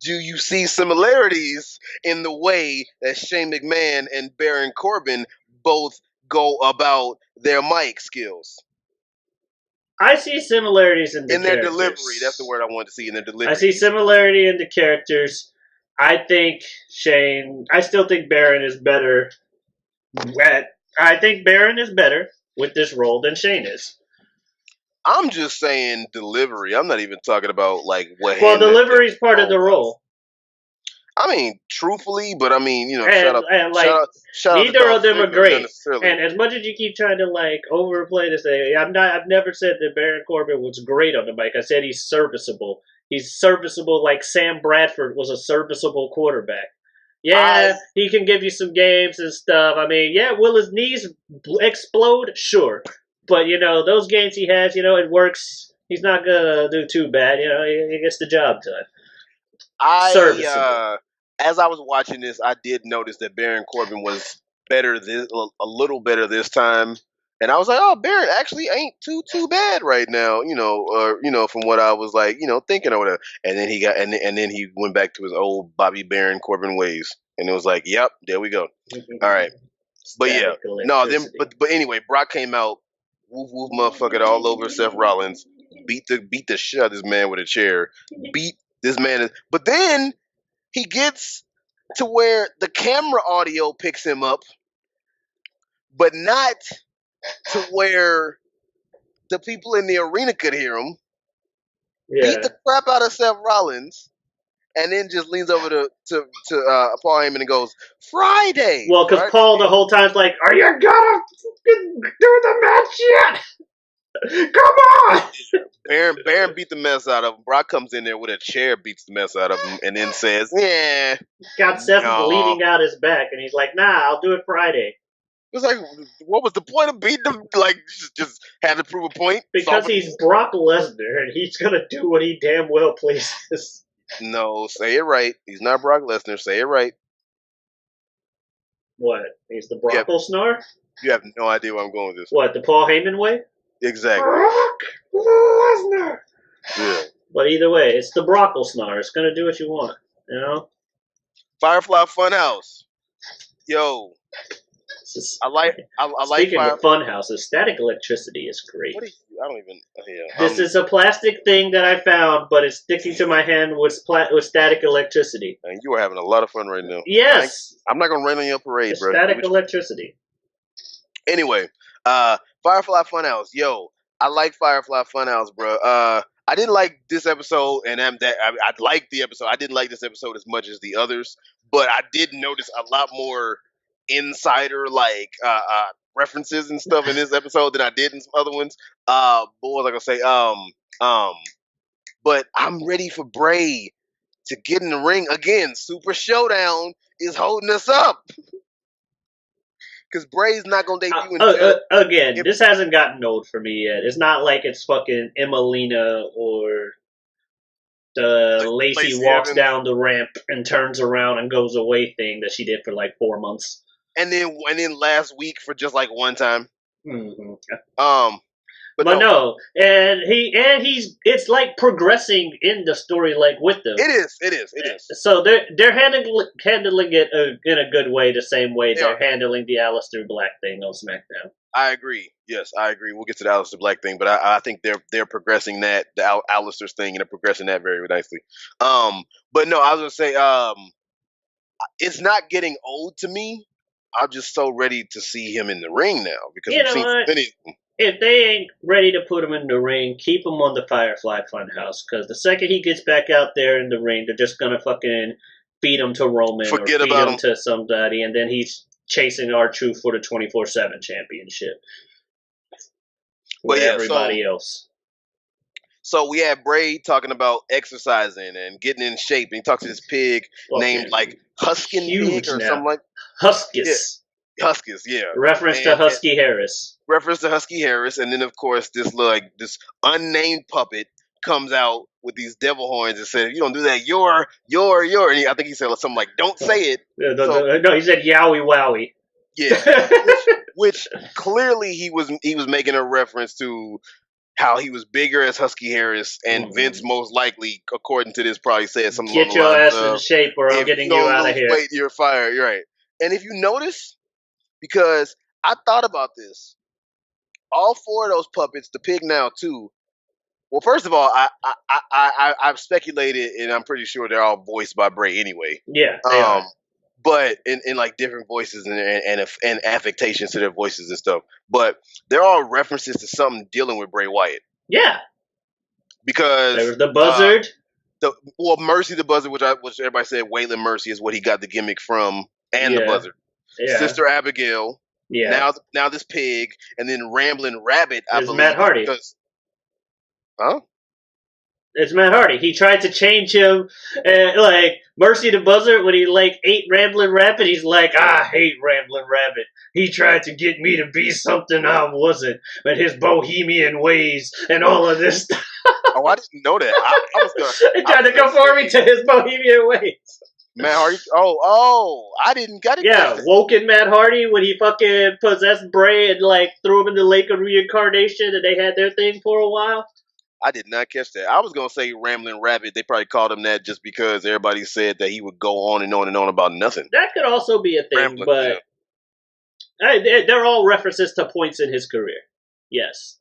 Do you see similarities in the way that Shane McMahon and Baron Corbin both go about their mic skills? I see similarities in their characters. delivery. That's the word I wanted to see in their delivery. I see similarity in the characters. I still think Baron is better. I think Baron is better with this role than Shane is. I'm just saying delivery. I'm not even talking about like what. Well, delivery is part of the role. I mean, truthfully, but I mean, shout out neither of them are great. And as much as you keep trying to overplay this thing, I've never said that Baron Corbin was great on the mic. I said he's serviceable. He's serviceable like Sam Bradford was a serviceable quarterback. Yeah, he can give you some games and stuff. I mean, yeah, will his knees explode? Sure. But, those games he has, it works. He's not going to do too bad. He gets the job done. As I was watching this, I did notice that Baron Corbin was a little better this time, and I was like, "Oh, Baron actually ain't too bad right now," from what I was thinking or whatever. And then he went back to his old Bobby Baron Corbin ways, and it was like, "Yep, there we go." All right, but yeah, no, but anyway, Brock came out, woof woof, motherfucker, all over Seth Rollins, beat the shit out of this man with a chair, beat. This man but then he gets to where the camera audio picks him up, but not to where the people in the arena could hear him. Yeah. Beat the crap out of Seth Rollins, and then just leans over to Paul Heyman and goes, "Friday." Well, because Paul the whole time's like, "Are you gonna do the match yet? Come on!" Baron beat the mess out of him. Brock comes in there with a chair, beats the mess out of him, and then says, "Yeah." Got Seth bleeding out his back, and he's like, "Nah, I'll do it Friday." It was like, what was the point of beating him? Like, just had to prove a point? Because he's Brock Lesnar, and he's gonna do what he damn well pleases. No, say it right. He's not Brock Lesnar. Say it right. What? He's the Brockle-snar? You have no idea where I'm going with this. What, the Paul Heyman way? Exactly. Brock Lesnar. Yeah. But either way, it's the Brockle-snar. It's gonna do what you want, Firefly Funhouse. Yo. I like Speaking Fire. of fun houses, static electricity is great. What is? I don't even. Yeah, This is a plastic thing that I found, but it's sticking to my hand with static electricity. and you are having a lot of fun right now. Yes, I'm not gonna rain on your parade, it's bro. static electricity. Anyway, Firefly Funhouse. Yo, I like Firefly Funhouse, bro. I didn't like this episode, and I liked the episode. I didn't like this episode as much as the others, but I did notice a lot more insider references and stuff in this episode than I did in some other ones. What was I gonna say? But I'm ready for Bray to get in the ring again. Super Showdown is holding us up. Because Bray's not gonna debut until Again, this hasn't gotten old for me yet. It's not like it's fucking Emelina or the Lacey walks Evans. down the ramp and turns around and goes away thing that she did for like 4 months. And then last week for just like one time. Mm-hmm. But no, and he's it's like progressing in the story like with them. It is. So they're handling it in a good way, the same way they're handling the Aleister Black thing on SmackDown. I agree. Yes, I agree. We'll get to the Aleister Black thing, but I think they're progressing that the Aleister's thing, and they're progressing that very nicely. But no, I was gonna say it's not getting old to me. I'm just so ready to see him in the ring now because we've seen many. If they ain't ready to put him in the ring, keep him on the Firefly Funhouse. Because the second he gets back out there in the ring, they're just gonna fucking feed him to Roman or feed him to somebody, and then he's chasing R-Truth for the 24/7 championship with everybody else. So we had Bray talking about exercising and getting in shape, and he talks to this pig named like Huskin Pig or something like Huskus. Yeah. Huskus, yeah. Reference to Husky Harris. Reference to Husky Harris, and then of course this unnamed puppet comes out with these devil horns and says, "You don't do that. You're." And I think he said something like, "Don't say it." No, he said "Yowie Wowie." Yeah, which clearly he was making a reference to how he was bigger as Husky Harris, and Vince most likely, according to this, probably said something. Get your ass in shape, or I'm getting you out of here. Wait, you're fired. You're right. And if you notice, because I thought about this, all 4 of those puppets, the pig now too. Well, first of all, I've speculated, and I'm pretty sure they're all voiced by Bray anyway. Yeah, they are. But in like different voices and affectations to their voices and stuff. But they're all references to something dealing with Bray Wyatt. Yeah. Because there was the Buzzard. Mercy the Buzzard, which everybody said Waylon Mercy is what he got the gimmick from, and the Buzzard. Yeah. Sister Abigail. Yeah. Now this pig, and then Ramblin' Rabbit. I believe Matt Hardy. Huh? It's Matt Hardy. He tried to change him, like Mercy the Buzzard when he ate Ramblin' Rabbit. He's like, I hate Ramblin' Rabbit. He tried to get me to be something I wasn't, but his bohemian ways and all of this stuff. Oh, I didn't know that. I was gonna. He tried to conform me to his bohemian ways. Matt Hardy. I didn't get it. Yeah, Woken Matt Hardy when he fucking possessed Bray and threw him in the lake of reincarnation, and they had their thing for a while. I did not catch that. I was going to say Ramblin' Rabbit. They probably called him that just because everybody said that he would go on and on and on about nothing. That could also be a thing, but they're all references to points in his career. Yes.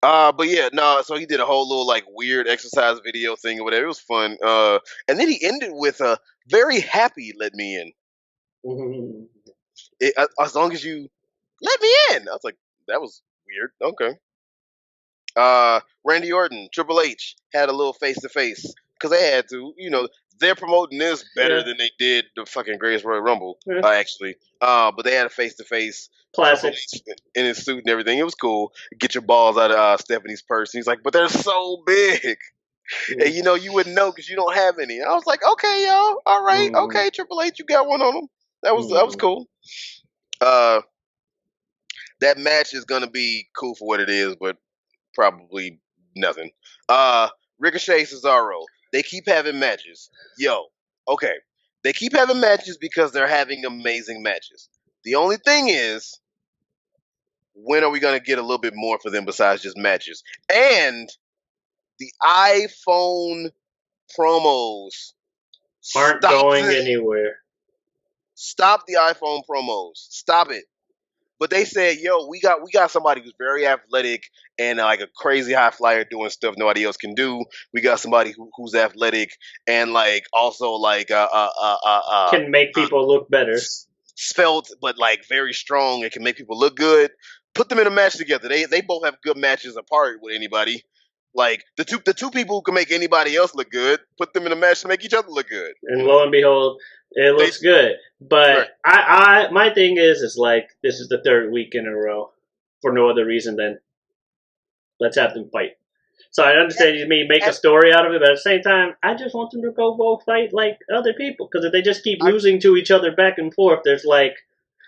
But yeah, no, so he did a whole little weird exercise video thing or whatever. It was fun. And then he ended with a very happy let me in. Mm-hmm. As long as you let me in. I was like, that was weird. Okay. Randy Orton, Triple H had a little face-to-face because they had to. They're promoting this better than they did the fucking Greatest Royal Rumble, actually. But they had a face-to-face. Classic. In his suit and everything. It was cool. Get your balls out of Stephanie's purse. And he's like, but they're so big. And you wouldn't know because you don't have any. I was like, okay, y'all. All right. Okay, Triple H, you got one on them. That was cool. That match is going to be cool for what it is, but probably nothing. Ricochet, Cesaro. They keep having matches. Okay. They keep having matches because they're having amazing matches. The only thing is, when are we going to get a little bit more for them besides just matches? And the iPhone promos aren't going anywhere. Stop the iPhone promos. Stop it. But they said, yo, we got somebody who's very athletic and like a crazy high flyer doing stuff nobody else can do. We got somebody who's athletic and like also like Can make people look better. svelte but like very strong and can make people look good. Put them in a match together. They both have good matches apart with anybody. Like the two people who can make anybody else look good, put them in a match to make each other look good. And lo and behold, it looks good. But Right. my thing is like this is the third week in a row for no other reason than let's have them fight. So I understand you may make a story out of it, but at the same time, I just want them to go fight like other people. Because if they just keep losing to each other back and forth, there's like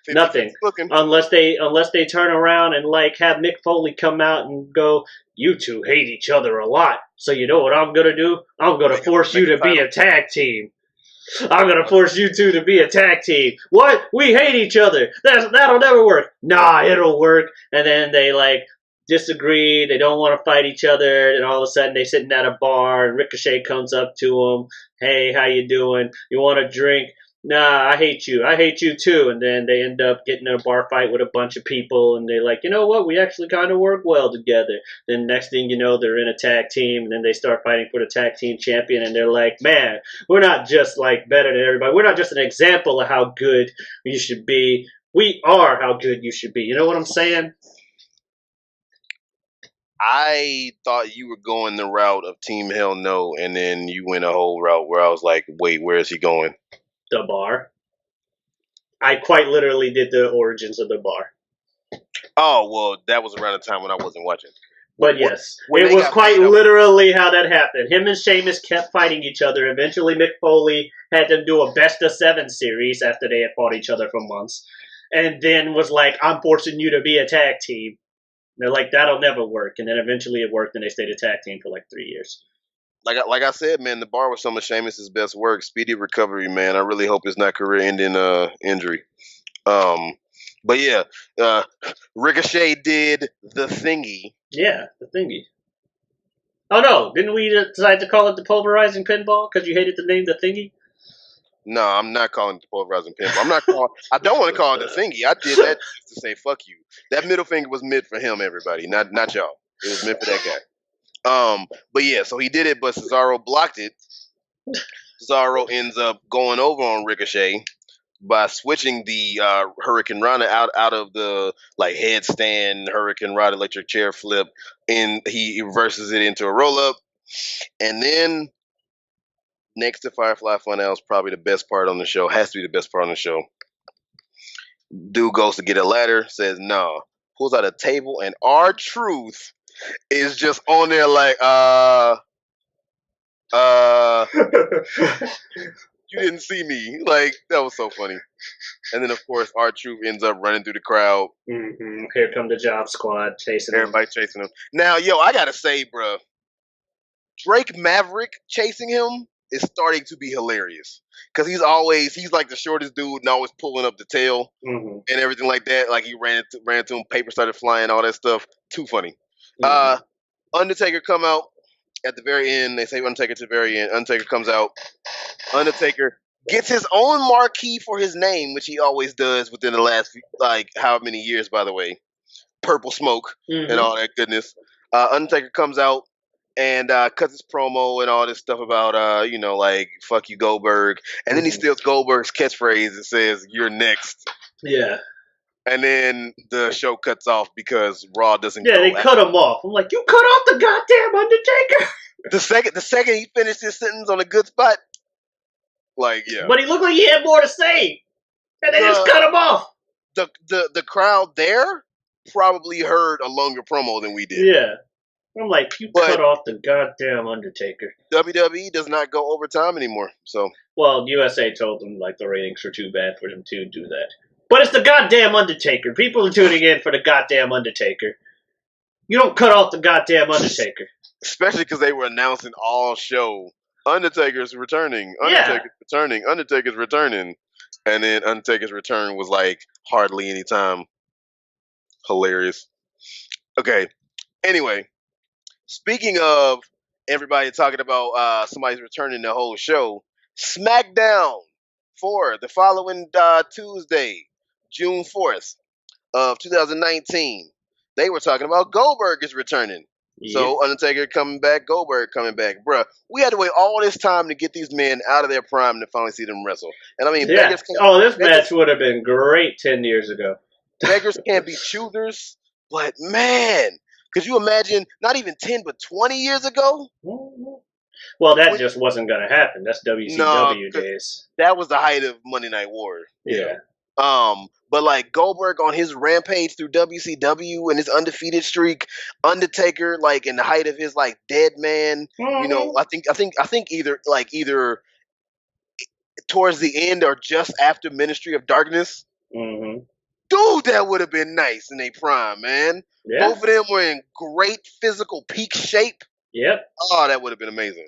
nothing unless they turn around and like have Mick Foley come out and go, you two hate each other a lot, so you know what I'm gonna do? I'm gonna force you to be a tag team. I'm gonna force you two to be a tag team. What? We hate each other. That'll never work. Nah, it'll work. And then they like disagree. They don't want to fight each other. And all of a sudden they sitting at a bar and Ricochet comes up to them. Hey, how you doing? You want a drink? Nah, I hate you. I hate you too. And then they end up getting in a bar fight with a bunch of people. And they're like, you know what? We actually kind of work well together. Then next thing you know, they're in a tag team. And then they start fighting for the tag team champion. And they're like, man, we're not just like better than everybody. We're not just an example of how good you should be. We are how good you should be. You know what I'm saying? I thought you were going the route of Team Hell No, and then you went a whole route where I was like, wait, where is he going? The bar. I quite literally did the origins of the bar. Oh, well, that was around the time when I wasn't watching. But yes, it was quite literally how that happened. Him and Sheamus kept fighting each other. Eventually, Mick Foley had them do a best of 7 series after they had fought each other for months. And then was like, I'm forcing you to be a tag team. And they're like, that'll never work. And then eventually it worked and they stayed a tag team for like 3 years. Like I said, man, the bar was some of Sheamus' best work. Speedy recovery, man. I really hope it's not career-ending injury. But yeah, Ricochet did the thingy. Yeah, the thingy. Oh no, didn't we decide to call it the pulverizing pinball because you hated the name the thingy? No, I'm not calling it the pulverizing pinball. I don't want to call it the thingy. I did that to say fuck you. That middle finger was meant for him, everybody, not y'all. It was meant for that guy. But yeah, so he did it, but Cesaro blocked it. Cesaro ends up going over on Ricochet by switching the Hurricane Rana out of the like headstand Hurricane Rana electric chair flip, and he reverses it into a roll up, and then next to Firefly Funhouse, probably the best part on the show, has to be the best part on the show. Dude goes to get a ladder, says no, pulls out a table, and R-Truth is just on there like, you didn't see me. Like, that was so funny. And then, of course, R-Truth ends up running through the crowd. Mm-hmm. Here come the Job Squad chasing everybody chasing him. Now, yo, I gotta say, bro, Drake Maverick chasing him is starting to be hilarious. Because he's like the shortest dude and always pulling up the tail and everything like that. Like, he ran into him, paper started flying, all that stuff. Too funny. Undertaker come out at the very end. They say Undertaker to the very end. Undertaker comes out. Undertaker gets his own marquee for his name, which he always does within the last, like, how many years, by the way. Purple smoke and all that goodness. Undertaker comes out and cuts his promo and all this stuff about, like, fuck you, Goldberg. And then he steals Goldberg's catchphrase and says, you're next. Yeah. And then the show cuts off because Raw doesn't go. Yeah, they cut him off. I'm like, you cut off the goddamn Undertaker. The second he finished his sentence on a good spot, like, yeah. But he looked like he had more to say, and they just cut him off. The crowd there probably heard a longer promo than we did. Yeah. I'm like, you cut off the goddamn Undertaker. WWE does not go overtime anymore, so. Well, USA told them, like, the ratings were too bad for them to do that. But it's the goddamn Undertaker. People are tuning in for the goddamn Undertaker. You don't cut off the goddamn Undertaker. Especially because they were announcing all show, Undertaker's returning, Undertaker's returning, Undertaker's returning. And then Undertaker's return was like hardly any time. Hilarious. Okay. Anyway, speaking of everybody talking about somebody's returning the whole show, Smackdown For the following Tuesday, June 4th of 2019, they were talking about Goldberg is returning. Yep. So Undertaker coming back, Goldberg coming back. Bruh, we had to wait all this time to get these men out of their prime to finally see them wrestle. And I mean, Yeah. beggars can't, Oh, this beggars, match would have been great 10 years ago. beggars can't be choosers. But man, could you imagine not even 10 but 20 years ago? Well, that When- just wasn't going to happen. That's No, WCW 'cause days. that was the height of Monday Night War. You Yeah. know? But like Goldberg on his rampage through WCW and his undefeated streak, Undertaker like in the height of his like dead man. You know, I think either towards the end or just after Ministry of Darkness. Mm-hmm. Dude, that would have been nice in a prime, man. Yeah. Both of them were in great physical peak shape. Yep. Oh, that would have been amazing.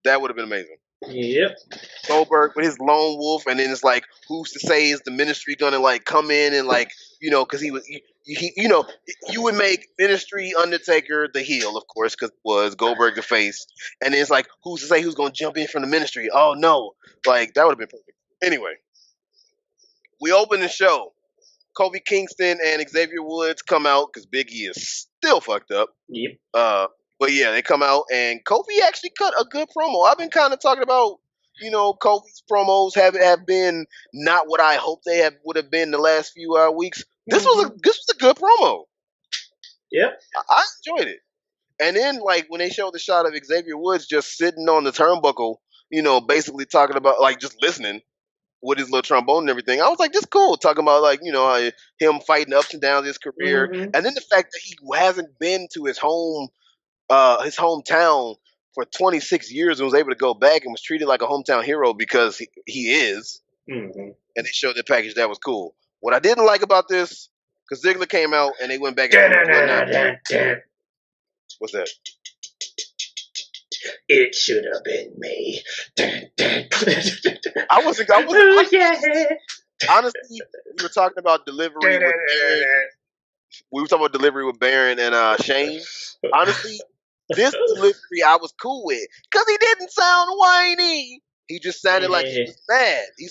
That would have been amazing. Yep. Goldberg with his lone wolf, and then it's like, who's to say is the Ministry gonna like come in and like, you know, because he was, you know, you would make Ministry Undertaker the heel, of course, because was Goldberg the face, and then it's like, who's to say who's gonna jump in from the Ministry? Oh no, like that would have been perfect. Anyway, we open the show. Kofi Kingston and Xavier Woods come out because Big E is still fucked up. Yep. But yeah, they come out and Kofi actually cut a good promo. I've been kind of talking about, you know, Kofi's promos have been not what I hoped they would have been the last few weeks. This was a good promo. Yep. I enjoyed it. And then like when they showed the shot of Xavier Woods just sitting on the turnbuckle, you know, basically talking about like just listening with his little trombone and everything, I was like, this cool. Talking about like, you know, him fighting ups and downs of his career, and then the fact that he hasn't been to his hometown for 26 years and was able to go back and was treated like a hometown hero because he is. Mm-hmm. And they showed the package that was cool. What I didn't like about this, because Ziggler came out and they went back and what's that? It should have been me. I wasn't honestly, we were talking about delivery with Baron. We were talking about delivery with Baron and Shane. Honestly, this delivery I was cool with because he didn't sound whiny. He just sounded like he was mad. He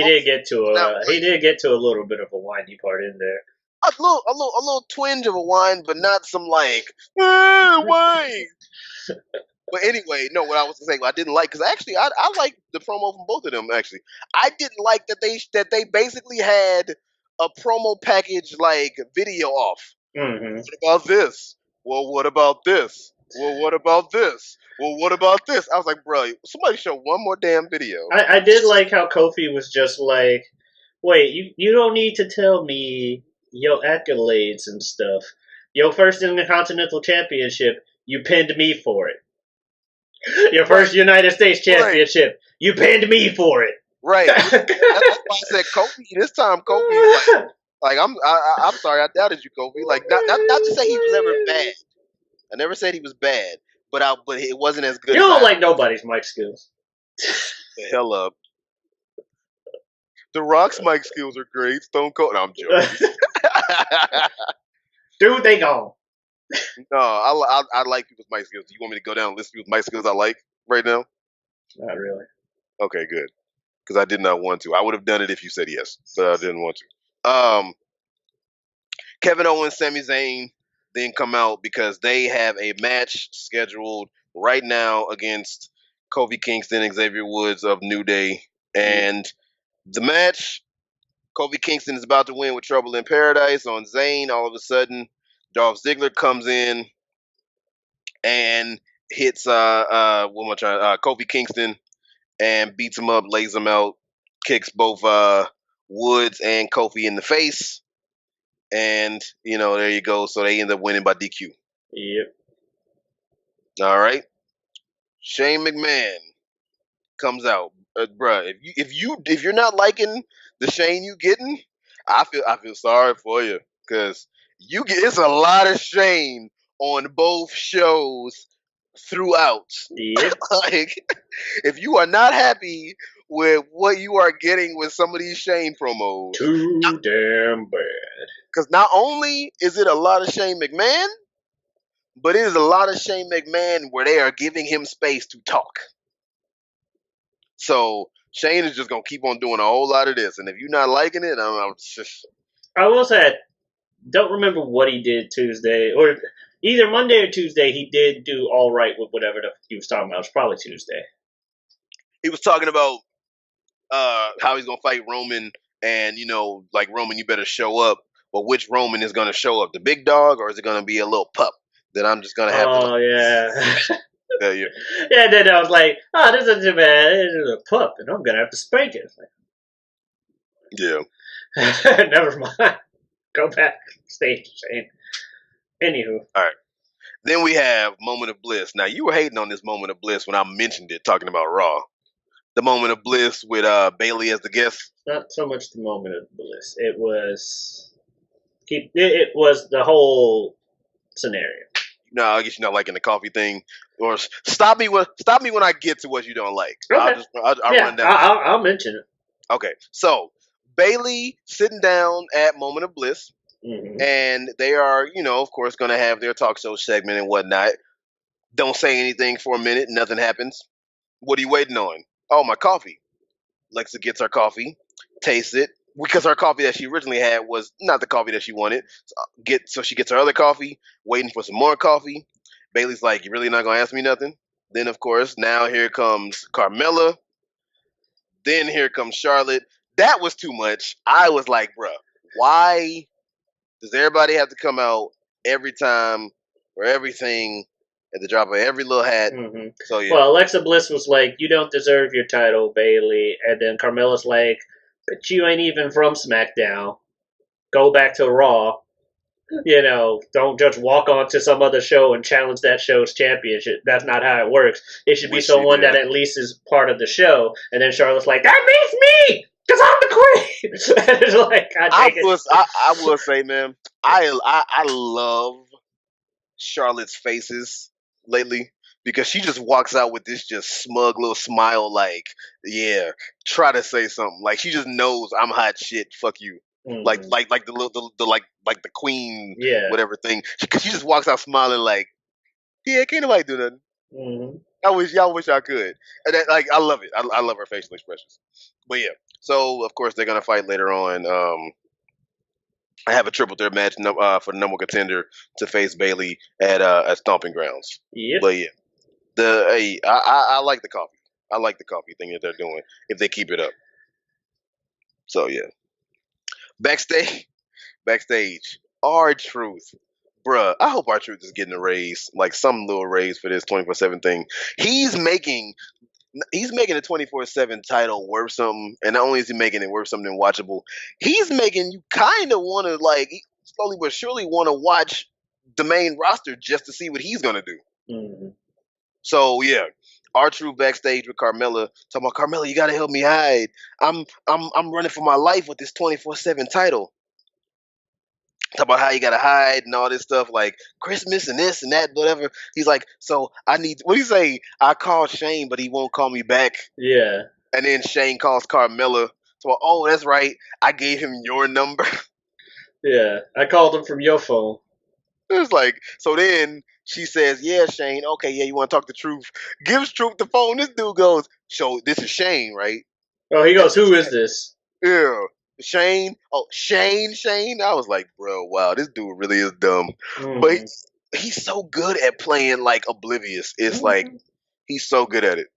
did get to a little bit of a whiny part in there. A little twinge of a whine, but not some like whine. But anyway, no, what I was saying, I didn't like because actually I liked the promo from both of them. Actually, I didn't like that they basically had a promo package like video off. Mm-hmm. What about this? Well, what about this? Well, what about this? Well, what about this? I was like, bro, somebody show one more damn video. I did like how Kofi was just like, wait, you don't need to tell me your accolades and stuff. Your first Intercontinental Championship, you pinned me for it. Your first United States Championship, you pinned me for it. Right. That's why I said Kofi. This time, Kofi is like I'm sorry, I doubted you, Kofi. Like not to say he was ever bad. I never said he was bad, but it wasn't as good. You don't like nobody's mic skills. The hell up. The Rock's mic skills are great. Stone Cold. No, I'm joking. Dude, they gone. No, I like people's mic skills. Do you want me to go down and list people's mic skills I like right now? Not really. Okay, good. Because I did not want to. I would have done it if you said yes, but I didn't want to. Kevin Owens, Sami Zayn then come out because they have a match scheduled right now against Kofi Kingston and Xavier Woods of New Day. And the match, Kofi Kingston is about to win with Trouble in Paradise on Zayn. All of a sudden, Dolph Ziggler comes in and hits Kofi Kingston and beats him up, lays him out, kicks both Woods and Kofi in the face. And, you know, there you go. So they end up winning by DQ. Yep. All right. Shane McMahon comes out. Bruh, if you're not liking the Shane you getting, I feel sorry for you. Because it's a lot of Shane on both shows throughout. Yep. Like, if you are not happy with what you are getting with some of these Shane promos, too damn bad. Because not only is it a lot of Shane McMahon, but it is a lot of Shane McMahon where they are giving him space to talk. So Shane is just gonna keep on doing a whole lot of this, and if you're not liking it, I'm just. I will say, I don't remember what he did Tuesday, or either Monday or Tuesday. He did do all right with whatever he was talking about. It was probably Tuesday. He was talking about how he's gonna fight Roman, and like Roman, you better show up. But which Roman is gonna show up? The big dog, or is it gonna be a little pup that I'm just gonna have to? Oh yeah. Tell you. Yeah, then I was like, oh, this isn't too bad. It's a pup, and I'm gonna have to spank it. Yeah. Never mind. Go back stage, Shane. Anywho. All right. Then we have Moment of Bliss. Now you were hating on this Moment of Bliss when I mentioned it, talking about Raw. The Moment of Bliss with Bailey as the guest. Not so much the moment of bliss. It was it was the whole scenario. No, I guess you're not liking the coffee thing. Or stop me when I get to what you don't like. Okay. I'll Yeah, run down. I'll mention it. Okay, so Bailey sitting down at Moment of Bliss, Mhm. and they are, of course, going to have their talk show segment and whatnot. Don't say anything for a minute. Nothing happens. What are you waiting on? Oh, my coffee. Lexa gets her coffee, tastes it, because her coffee that she originally had was not the coffee that she wanted. So she gets her other coffee, waiting for some more coffee. Bailey's like, "You really not gonna ask me nothing?" Then, of course, now here comes Carmella. Then here comes Charlotte. That was too much. I was like, bruh, why does everybody have to come out every time for everything at the drop of every little hat? Mhm. So yeah. Well, Alexa Bliss was like, "You don't deserve your title, Bailey," and then Carmella's like, "But you ain't even from SmackDown. Go back to Raw. Don't just walk on to some other show and challenge that show's championship. That's not how it works. It should be Which she someone did. that at least is part of the show." And then Charlotte's like, "That means me, because I'm the queen." And it's like, I will say, man, I love Charlotte's faces lately because she just walks out with this just smug little smile, like, yeah, try to say something. Like she just knows I'm hot shit. Fuck you. Like Mhm. like the little the like the queen Yeah. whatever thing. Because she just walks out smiling like, yeah, can't nobody do nothing. Mhm. Y'all wish I could. And that, like I love it. I love her facial expressions. But yeah, so of course they're gonna fight later on. I have a triple threat match for the number one contender to face Bailey at Stomping Grounds. Yep. But yeah, I like the coffee. I like the coffee thing that they're doing if they keep it up. So yeah, backstage, R-Truth, bruh. I hope R-Truth is getting a raise, like some little raise for this 24/7 thing. He's making the 24/7 title worth something, and not only is he making it worth something watchable, he's making you kind of want to slowly but surely want to watch the main roster just to see what he's gonna do. Mhm. So yeah, R-Truth backstage with Carmella, talking about Carmella, you gotta help me hide. I'm running for my life with this 24/7 title. Talk about how you gotta hide and all this stuff, like Christmas and this and that, whatever. He's like, so I need. What do you say? I called Shane, but he won't call me back. Yeah. And then Shane calls Carmella. So, oh, that's right. I gave him your number. Yeah. I called him from your phone. It's like, so then she says, yeah, Shane. Okay, yeah, you want to talk the truth? Gives Truth the phone. This dude goes, so this is Shane, right? Oh, he goes, "Who is this?" Yeah. Shane. Oh, Shane. I was like, bro, wow, this dude really is dumb. But Mhm. he's so good at playing like oblivious. It's like he's so good at it.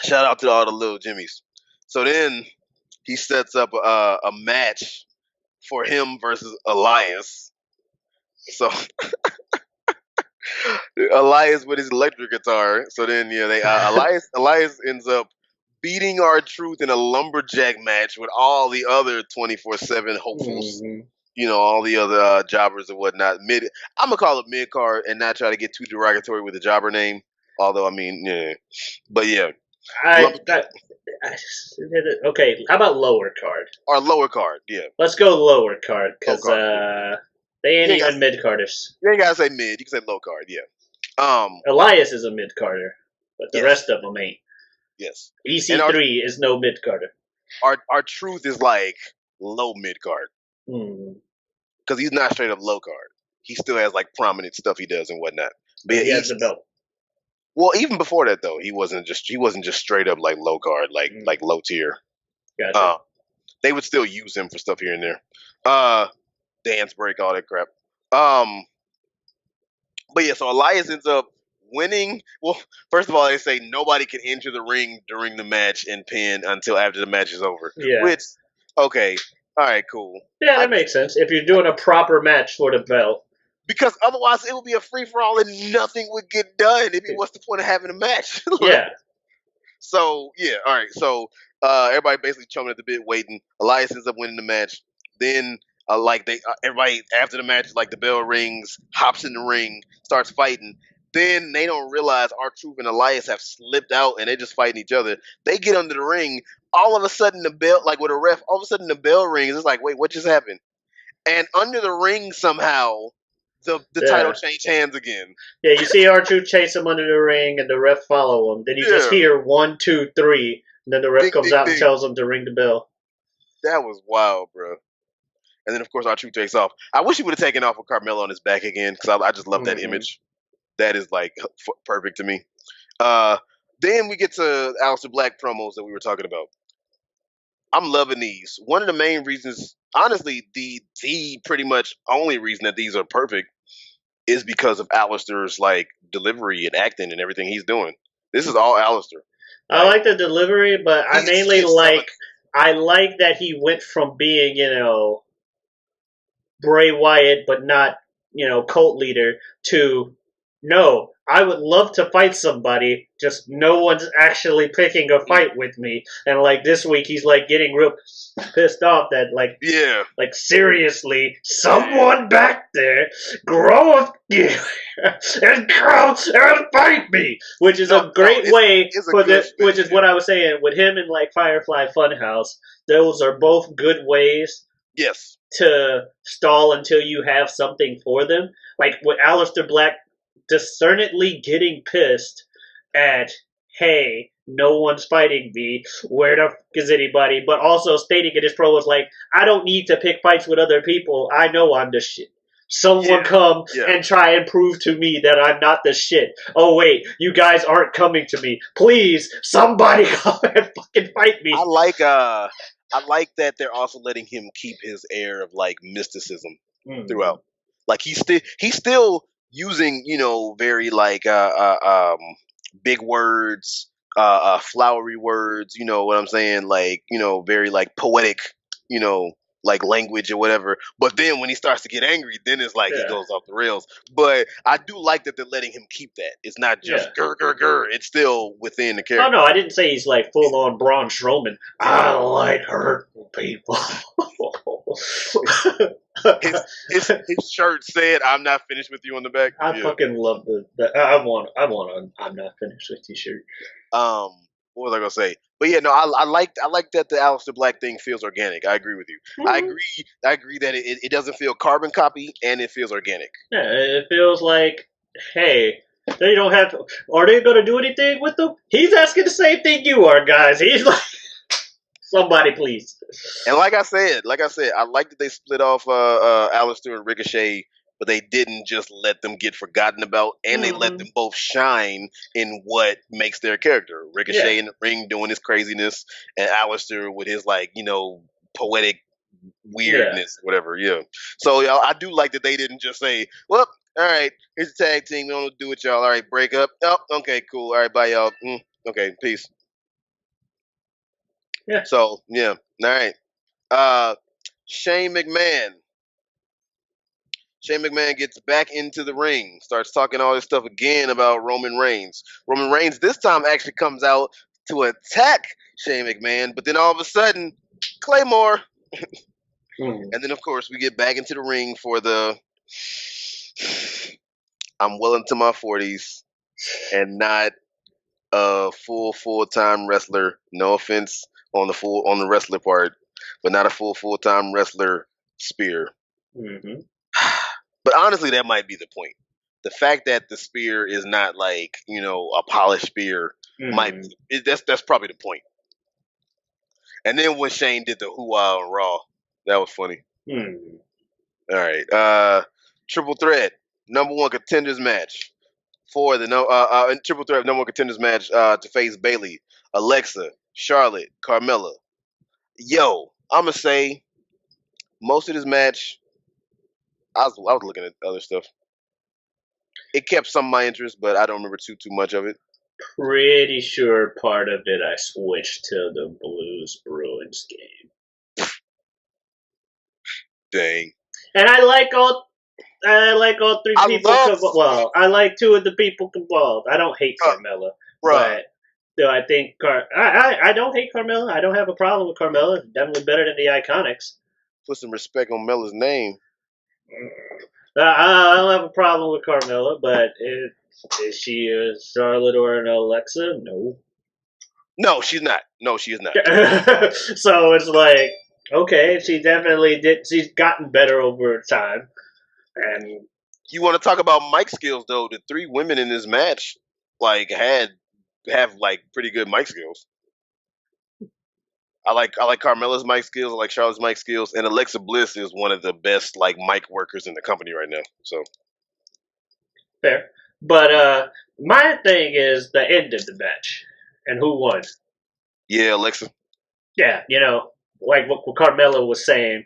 Shout out to all the little Jimmies. So then he sets up a match for him versus Elias. So Elias with his electric guitar. So then they Elias ends up beating R-Truth in a lumberjack match with all the other 24/7 hopefuls. Mhm. All the other jobbers and whatnot. I'm gonna call it mid card and not try to get too derogatory with the jobber name. Although I mean, yeah, but yeah, I okay. How about lower card? our lower card, yeah, Let's go lower card low because card. they ain't You ain't even mid carders. You ain't gotta say mid. You can say low card, yeah. Elias is a mid carder, but the Yes. rest of them ain't. Yes, and EC3 is no mid carder. our truth is like low mid card Hmm. because he's not straight up low card. He still has like prominent stuff he does and whatnot. But He yeah, has the belt. Well, even before that though, he wasn't just straight up like low card, like low tier. Gotcha. They would still use him for stuff here and there. Dance break, all that crap. Um, but yeah, so Elias ends up winning. Well, first of all, they say nobody can enter the ring during the match and pin until after the match is over. Yeah. Which, okay, all right, cool. Yeah, that makes sense. If you're doing a proper match for the belt. Because otherwise, it would be a free for all and nothing would get done. What's the point of having a match? Yeah. So yeah, all right. So everybody basically chomping at the bit, waiting. Elias ends up winning the match. Then everybody after the match, like the bell rings, hops in the ring, starts fighting. Then they don't realize R-Truth and Elias have slipped out and they're just fighting each other. They get under the ring. All of a sudden, the bell, like with a ref, all of a sudden the bell rings. It's like, wait, what just happened? And under the ring somehow, the title changed hands again. Yeah, you see R-Truth chase him under the ring and the ref follow him. Then you just hear 1, 2, 3, and then the ref comes out and tells him to ring the bell. That was wild, bro. And then, of course, R-Truth takes off. I wish he would have taken off with Carmelo on his back again because I just love that image. That is, like, perfect to me. Then we get to Aleister Black promos that we were talking about. I'm loving these. One of the main reasons, honestly, the pretty much only reason that these are perfect is because of Aleister's, like, delivery and acting and everything he's doing. This is all Aleister. I like the delivery, but I mainly like that he went from being, Bray Wyatt, but not, cult leader, to, no, I would love to fight somebody, just no one's actually picking a fight with me. And, like, this week he's, like, getting real pissed off that, like, seriously, someone back there, grow up and come and fight me, which is a great way for this, which is what I was saying, with him and, like, Firefly Funhouse, those are both good ways to stall until you have something for them. Like, with Aleister Black discernedly getting pissed at, hey, no one's fighting me, where the fuck is anybody? But also stating in his pro was like, I don't need to pick fights with other people. I know I'm the shit. Someone come and try and prove to me that I'm not the shit. Oh wait, you guys aren't coming to me. Please, somebody come and fucking fight me. I like that they're also letting him keep his air of like mysticism throughout. Like he's still using, very like big words, flowery words, you know what I'm saying? Like, very like poetic, like language or whatever. But then when he starts to get angry, then it's like he goes off the rails. But I do like that they're letting him keep that. It's not just grr, grr, grr. It's still within the character. Oh, no, I didn't say he's like full on Braun Strowman. I like hurting people. his shirt said, "I'm not finished with you" on the back. I fucking love I want a "I'm not finished with you" shirt. What was I gonna say? But yeah, no, I like that the Aleister Black thing feels organic. I agree with you. I agree that it doesn't feel carbon copy and it feels organic. Yeah, it feels like, hey, they don't have to, are they gonna do anything with them? He's asking the same thing you are, guys. He's like, somebody please. And like I said, I like that they split off Aleister and Ricochet, but they didn't just let them get forgotten about, and they let them both shine in what makes their character. Ricochet in the ring doing his craziness, and Aleister with his like, poetic weirdness, whatever. Yeah. So I do like that they didn't just say, "Well, all right, here's a tag team. We don't do it, y'all. All right, break up. Oh, okay, cool. All right, bye, y'all. Okay, peace." Yeah. So yeah, all right. Shane McMahon. Shane McMahon gets back into the ring, starts talking all this stuff again about Roman Reigns. Roman Reigns this time actually comes out to attack Shane McMahon, but then all of a sudden, Claymore. And then, of course, we get back into the ring for the I'm well into my 40s and not a full-time wrestler. No offense on the wrestler part, but not a full-time wrestler spear. But honestly, that might be the point. The fact that the spear is not like, a polished spear that's probably the point. And then when Shane did the hoo-ah on Raw, that was funny. All right. Triple threat, number one contenders match. for the triple threat number one contenders match to face Bailey, Alexa, Charlotte, Carmella. Yo, I'ma say most of this match, I was looking at other stuff. It kept some of my interest, but I don't remember too much of it. Pretty sure part of it I switched to the Blues Bruins game. Dang. And I like all three people. Well, I like two of the people involved. I don't hate Carmella, but do I think I don't hate Carmella. I don't have a problem with Carmella. Definitely better than the Iconics. Put some respect on Mella's name. I don't have a problem with Carmella, but is she a Charlotte or an Alexa? No. No, she's not. No, she is not. So it's like, okay, she definitely did. She's gotten better over time. And you want to talk about mic skills, though? The three women in this match, like, have like pretty good mic skills. I like Carmella's mic skills. I like Charlotte's mic skills, and Alexa Bliss is one of the best like mic workers in the company right now. So fair, but my thing is the end of the match and who won. Yeah, Alexa. Yeah, like what Carmella was saying.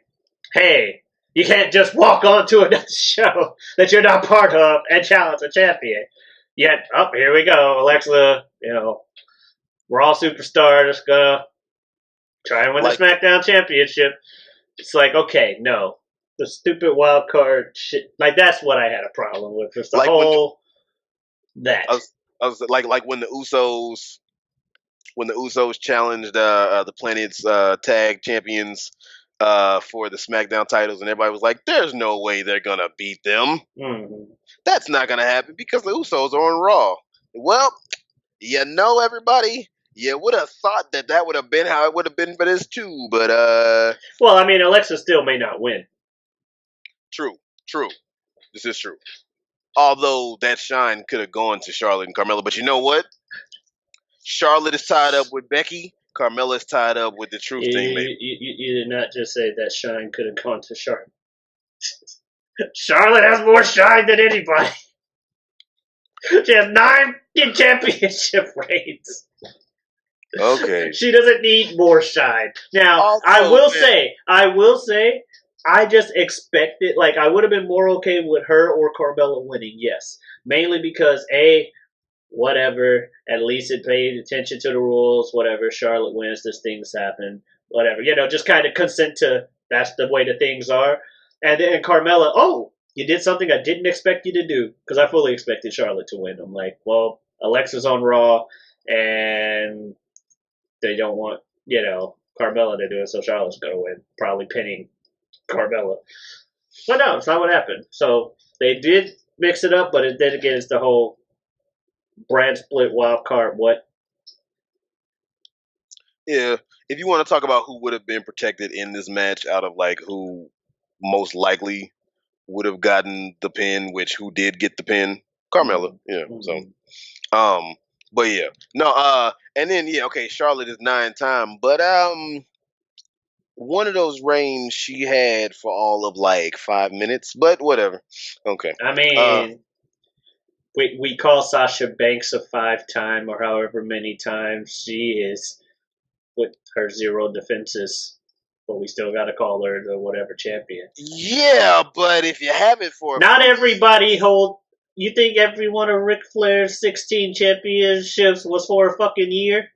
Hey, you can't just walk onto another show that you're not part of and challenge a champion. Yet, here we go, Alexa. Raw superstar just gonna try and win the SmackDown Championship. It's like, okay, no. The stupid wild card shit. Like, that's what I had a problem with. Just the whole... that. I was like when the Usos challenged the Planet's tag champions for the SmackDown titles, and everybody was like, there's no way they're going to beat them. Mm-hmm. That's not going to happen because the Usos are on Raw. Well, everybody... You would have thought that would have been how it would have been for this too, but well, I mean, Alexa still may not win. True. This is true. Although that shine could have gone to Charlotte and Carmella, but you know what? Charlotte is tied up with Becky. Carmella is tied up with the Truth thing. You did not just say that shine could have gone to Charlotte. Charlotte has more shine than anybody. She has 9 championship reigns. Okay. She doesn't need more shine. Now, also, I will say, I just expected, like, I would have been more okay with her or Carmella winning, yes. Mainly because, whatever, at least it paid attention to the rules, whatever, Charlotte wins, this things happen, whatever. Just kind of consent to, that's the way the things are. And then Carmella, you did something I didn't expect you to do, because I fully expected Charlotte to win. I'm like, well, Alexa's on Raw, and... they don't want, Carmella to do it, so Charlotte's going to win, probably pinning Carmella. But no, it's not what happened. So they did mix it up, but then again, it's the whole brand split wild card. What? Yeah, if you want to talk about who would have been protected in this match out of like who most likely would have gotten the pin, who did get the pin, Carmella. Yeah, so but yeah, no, and then okay, Charlotte is 9-time, but one of those reigns she had for all of like 5 minutes, but whatever. Okay. I mean, we call Sasha Banks a 5-time or however many times she is with her 0 defenses, but we still got to call her the whatever champion. Yeah, but if you have it for not everybody hold. You think every one of Ric Flair's 16 championships was for a fucking year?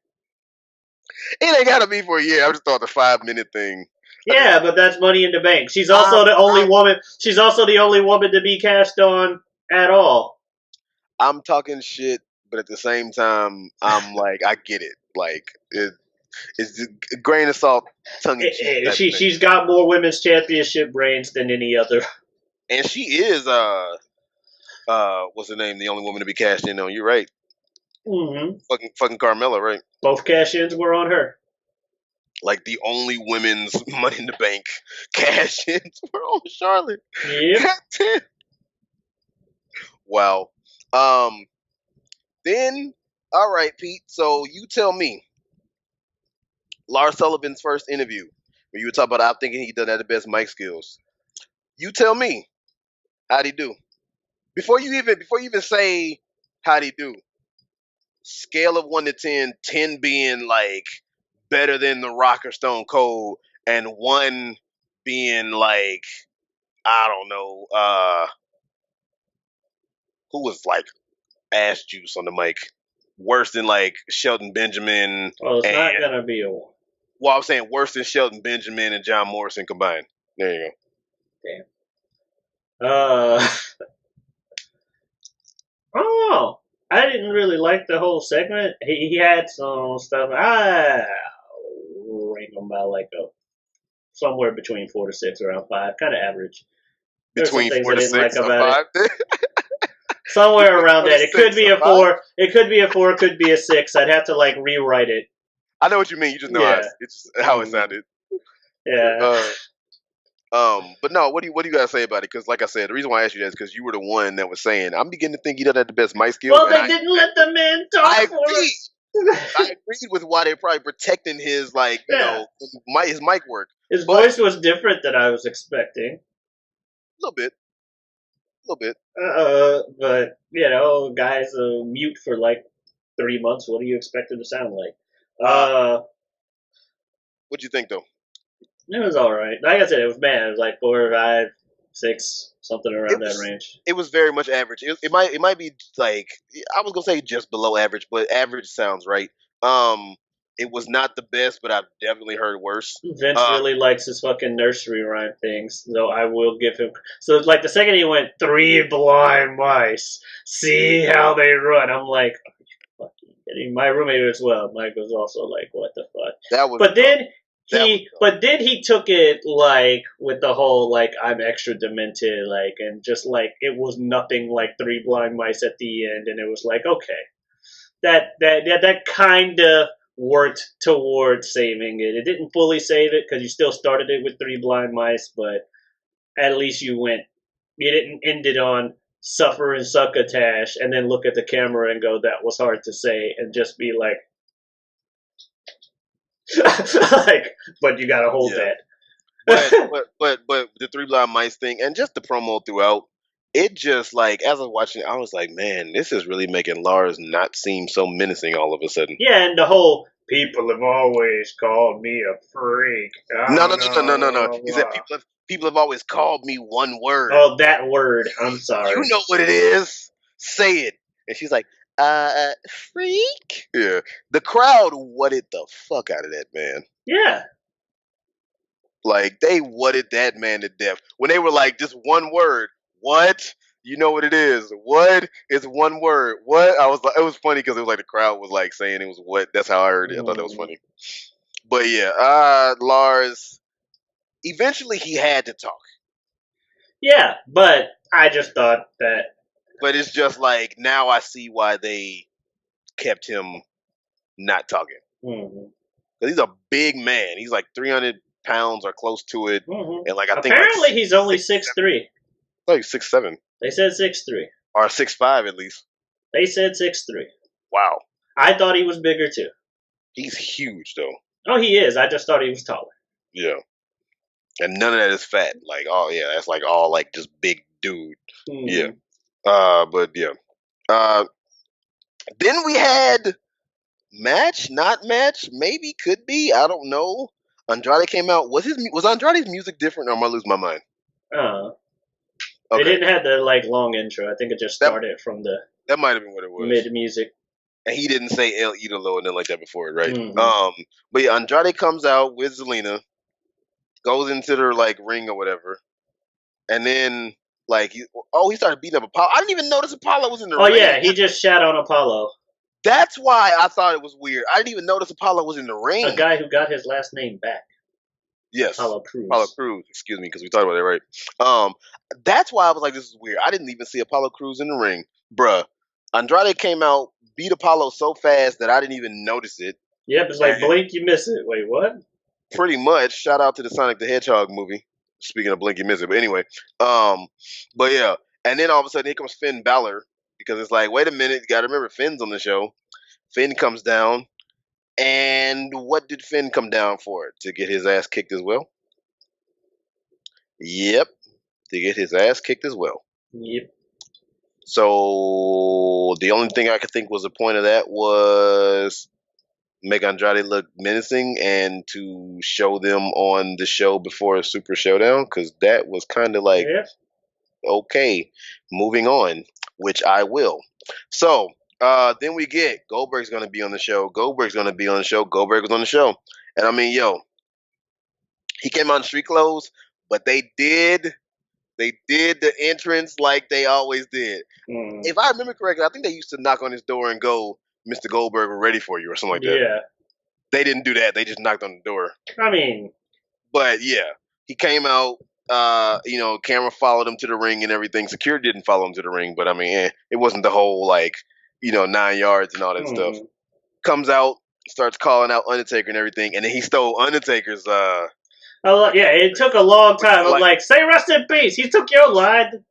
It ain't gotta be for a year. I just thought the 5-minute thing. Yeah, but that's Money in the Bank. She's also the only woman. She's also the only woman to be cashed on at all. I'm talking shit, but at the same time, I'm like, I get it. Like it's a grain of salt, tongue in cheek. She's got more women's championship reigns than any other. And she is what's her name? The only woman to be cashed in on. You're right. Mm-hmm. Fucking Carmella, right? Both cash-ins were on her. Like the only women's Money in the Bank cash-ins were on Charlotte. Yeah. Wow. Then, all right, Pete. So you tell me, Lars Sullivan's first interview, where you were talking about, I'm thinking he doesn't have the best mic skills. You tell me, how'd he do? Before you even say How'd he do? Scale of 1 to 10, 10 being like better than The Rock or Stone Cold, and 1 being like, I don't know, who was like ass juice on the mic? Worse than like Shelton Benjamin Well, it's and, not gonna be a one. well, I'm saying worse than Shelton Benjamin and John Morrison combined. There you go. I don't know. I didn't really like the whole segment. He had some stuff. I rank him by like somewhere between 4 to 6, around 5, kind of average. There's some Between things 4 I to didn't like 6 or about 5. it. Somewhere around 4 to that. It could 6 be or a 5. 4. It could be a 4. Could be a 6. I'd have to like rewrite it. I know what you mean. You just know Yeah. it's just how it sounded. Yeah. But no, what do you guys say about it? Because like I said, the reason why I asked you that is because you were the one that was saying I'm beginning to think he doesn't have the best mic skills. Well, and they didn't let the man talk I for it. I agreed with why they're probably protecting his like Yeah. his mic work. His But- voice was different than I was expecting. A little bit. But you know, guys mute for like 3 months. What do you expect him to sound like? What'd you think though? It was all right. Like I said, it was bad. It was like 4, 5, 6, something around that range. It was very much average. It might be like I was gonna say just below average, but average sounds right. It was not the best, but I've definitely heard worse. Vince really likes his fucking nursery rhyme things, though I will give him. So, like, the second he went, 3 blind mice, see how they run. I'm like, are you fucking kidding? My roommate as well. Mike was also like, what the fuck? That was. But then That he took it like with the whole like I'm extra demented, like, and just like it was nothing like 3 blind mice at the end, and it was like, okay, that kind of worked towards saving it. It didn't fully save it because you still started it with 3 blind mice, but at least you didn't end it on suffer and succotash and then look at the camera and go, that was hard to say, and just be like, like, but you gotta hold that. but the 3 blind mice thing and just the promo throughout, it just like as I was watching it, I was like, man, this is really making Lars not seem so menacing all of a sudden. Yeah, and the whole people have always called me a freak. No. He said people have always called me one word. Oh, that word. I'm sorry. You know what it is. Say it. And she's like, freak. Yeah. The crowd wutted the fuck out of that man. Yeah. Like they wutted that man to death when they were like, just one word. What? You know what it is? What? It's one word. What? I was like, it was funny because it was like the crowd was like saying it was what. That's how I heard it. I thought that was funny. But yeah, Lars. Eventually, he had to talk. Yeah, but I just thought that. But it's just like now I see why they kept him not talking. Mm-hmm. He's a big man. He's like 300 pounds or close to it, and like I think apparently like he's only 6'3". Like 6'7". They said 6'3". Or 6'5" at least. They said 6'3". Wow. I thought he was bigger too. He's huge though. Oh, he is. I just thought he was taller. Yeah. And none of that is fat. Like, oh yeah, that's like all like just big dude. Mm-hmm. Yeah. But yeah. Then we had match, not match, maybe, could be, I don't know. Andrade came out. Was Andrade's music different, or am I losing my mind? They didn't have the like long intro. I think it just started from the. That might have been what it was. Mid music. And he didn't say El Idolo and nothing like that before it, right? Mm-hmm. But yeah, Andrade comes out with Zelina, goes into their like ring or whatever, and then like he started beating up Apollo. I didn't even notice Apollo was in the ring. Oh yeah, he just shat on Apollo. That's why I thought it was weird. I didn't even notice Apollo was in the ring. A guy who got his last name back. Yes. Apollo Crews. Excuse me, because we talked about it, right? That's why I was like, this is weird. I didn't even see Apollo Crews in the ring. Bruh. Andrade came out, beat Apollo so fast that I didn't even notice it. Yep, it's like blink, you miss it. Wait, what? Pretty much. Shout out to the Sonic the Hedgehog movie. Speaking of blink, you miss it. But anyway. But yeah. And then all of a sudden, here comes Finn Balor. Because it's like, wait a minute, you gotta remember Finn's on the show. Finn comes down, and what did Finn come down for? To get his ass kicked as well? Yep, to get his ass kicked as well. Yep. So the only thing I could think was the point of that was make Andrade look menacing and to show them on the show before a Super Showdown, because that was kind of like, Yeah. okay, moving on, which I will. So then we get Goldberg's going to be on the show. Goldberg was on the show. And I mean, yo, he came out in street clothes, but they did the entrance like they always did. If I remember correctly, I think they used to knock on his door and go, "Mr. Goldberg, we're ready for you," or something like that. Yeah. They didn't do that. They just knocked on the door. I mean, But yeah, he came out. Camera followed him to the ring and everything. Security didn't follow him to the ring, but I mean, it wasn't the whole 9 yards and all that stuff. Comes out, starts calling out Undertaker and everything, and then he stole Undertaker's. it took a long time. I'm like, say rest in peace. He took your line.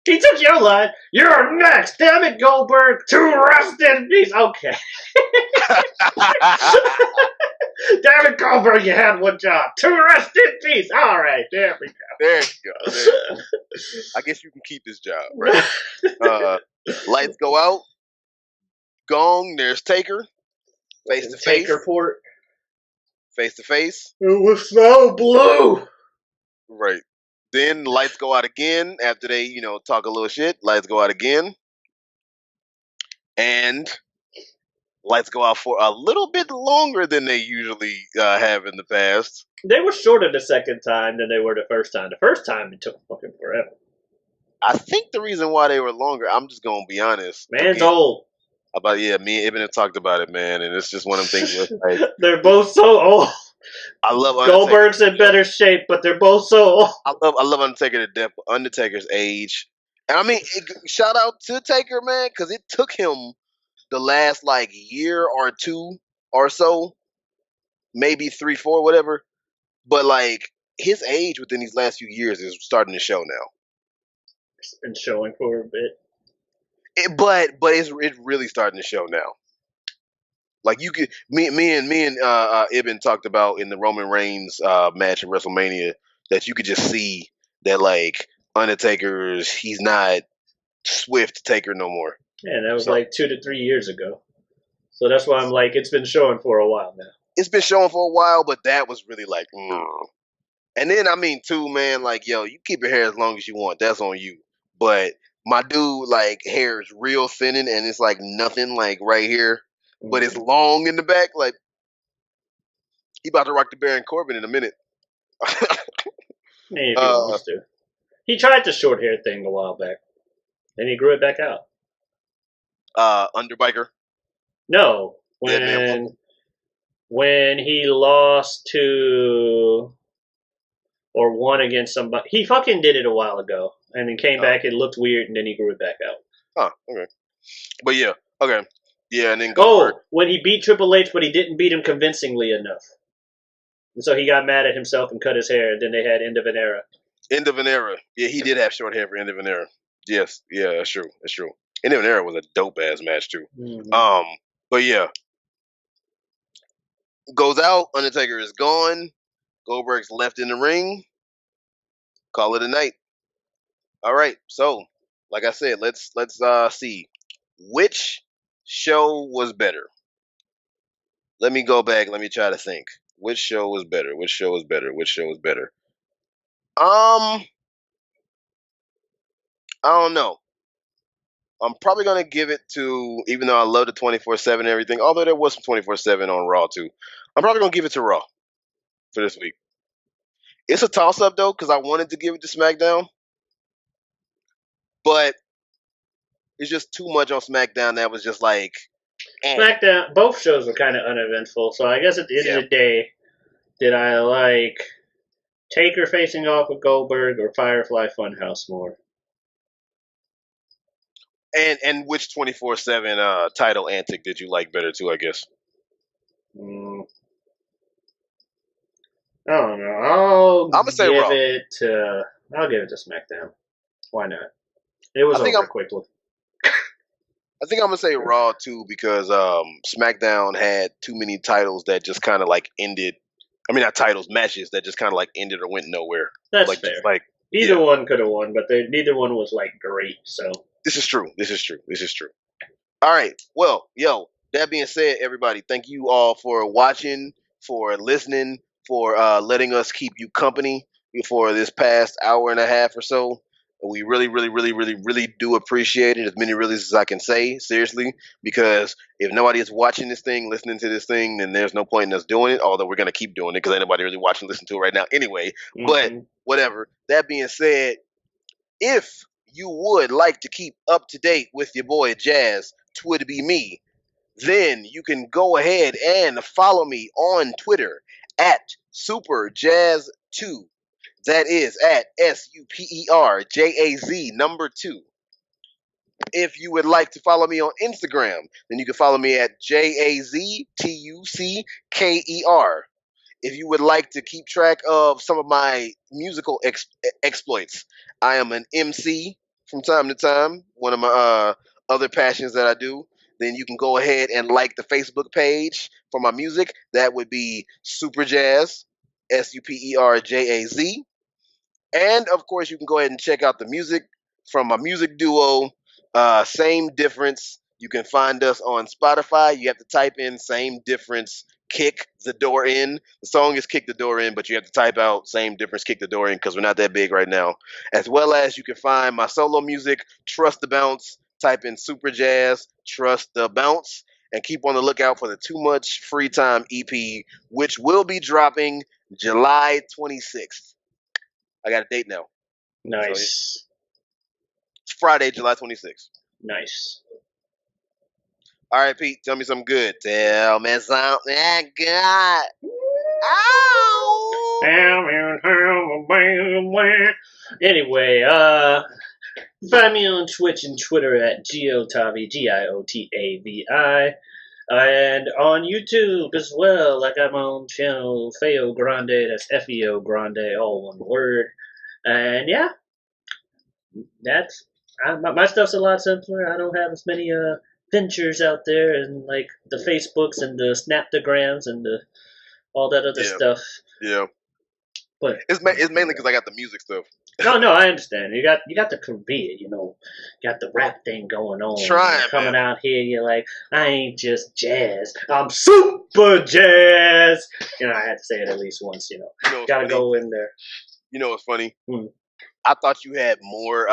You're next. Damn it, Goldberg. To rest in peace. Okay. Damn it, Goldberg. You had one job. To rest in peace. All right. There we go. There you go. I guess you can keep this job, right? Lights go out. Gong. There's Taker. Face to face. Taker port. Face to face. It was so blue. Right. Then lights go out again after they, talk a little shit. Lights go out again. And lights go out for a little bit longer than they usually have in the past. They were shorter the second time than they were the first time. The first time it took fucking forever. I think the reason why they were longer, I'm just going to be honest. Man's old. Me and Ibn have talked about it, man, and it's just one of them things where they're both so old. I love Undertaker. Goldberg's in better shape, but they're both so old. I love Undertaker to death. Undertaker's age, and I mean, shout out to Taker, man, because it took him the last year or two or so, maybe 3, 4, whatever. But his age within these last few years is starting to show now. It's been showing for a bit. But it's really starting to show now. You could me and Ibn talked about in the Roman Reigns match at WrestleMania that you could just see that Undertaker's he's not Swift Taker no more. Yeah, that was 2 to 3 years ago. So that's why I'm it's been showing for a while now. It's been showing for a while, but that was really And then I mean too, man, yo, you keep your hair as long as you want. That's on you. But my dude, hair is real thinning and it's nothing right here. But it's long in the back. He about to rock the Baron Corbin in a minute. Maybe if he wants to. He tried the short hair thing a while back. Then he grew it back out. Underbiker? No. When he lost to or won against somebody. He fucking did it a while ago. And then came back, it looked weird, and then he grew it back out. Oh, okay. But yeah, okay. Yeah, and then Goldberg. When he beat Triple H, but he didn't beat him convincingly enough. And so he got mad at himself and cut his hair, and then they had End of an Era. End of an Era. Yeah, he did have short hair for End of an Era. Yes, yeah, that's true. That's true. End of an Era was a dope-ass match, too. Mm-hmm. But yeah. Goes out, Undertaker is gone. Goldberg's left in the ring. Call it a night. All right, so, like I said, let's see. Which show was better? Let me go back. Let me try to think. Which show was better? I don't know. I'm probably gonna give it to, even though I love the 24/7 and everything, although there was some 24/7 on Raw too. I'm probably gonna give it to Raw for this week. It's a toss-up though, because I wanted to give it to SmackDown, but it's just too much on SmackDown that was just SmackDown, both shows were kind of uneventful, so I guess at the end of the day, did I like Taker facing off with Goldberg or Firefly Funhouse more? And which 24/7 title antic did you like better too, I guess? I don't know. I'm gonna say Raw. I'll give it to SmackDown. Why not? It was over quickly. I think I'm gonna say Raw too, because SmackDown had too many titles that just kind of ended. I mean, not titles, matches that just kind of ended or went nowhere. That's fair. Just Either one could have won, but neither one was like great. So This is true. All right. Well, yo, that being said, everybody, thank you all for watching, for listening, for letting us keep you company for this past hour and a half or so. We really, really, really, really, really do appreciate it. As many reallys as I can say, seriously, because if nobody is watching this thing, listening to this thing, then there's no point in us doing it. Although we're gonna keep doing it because ain't nobody really watching, listening to it right now anyway. But whatever. That being said, if you would like to keep up to date with your boy Jazz, Twould be me, then you can go ahead and follow me on Twitter at SuperJazz2. That is at SUPERJAZ number 2. If you would like to follow me on Instagram, then you can follow me at JAZTUCKER. If you would like to keep track of some of my musical exploits, I am an MC from time to time, one of my other passions that I do. Then you can go ahead and like the Facebook page for my music. That would be Super Jazz, SUPERJAZ. And of course, you can go ahead and check out the music from my music duo, Same Difference. You can find us on Spotify. You have to type in Same Difference, Kick the Door In. The song is Kick the Door In, but you have to type out Same Difference, Kick the Door In because we're not that big right now. As well as you can find my solo music, Trust the Bounce. Type in Super Jazz, Trust the Bounce. And keep on the lookout for the Too Much Free Time EP, which will be dropping July 26th. I got a date now. nice, So it's Friday, July 26th. nice. All right, Pete, tell me something good. Tell me something good. Ow! Anyway, find me on Twitch and Twitter at Giotavi, GIOTAVI. And on YouTube as well. I got my own channel, Feo Grande. That's FEO Grande, all one word. And yeah, that's my stuff's a lot simpler. I don't have as many ventures out there and like the Facebooks and the Snaptagrams and all that other stuff. Yeah. But it's mainly because I got the music stuff. No, I understand. You got the career, got the rap thing going on. Trying, coming man. out here, you're like, I ain't just jazz, I'm super jazz. I had to say it at least once. Gotta go in there. You know what's funny? Hmm. I thought you had more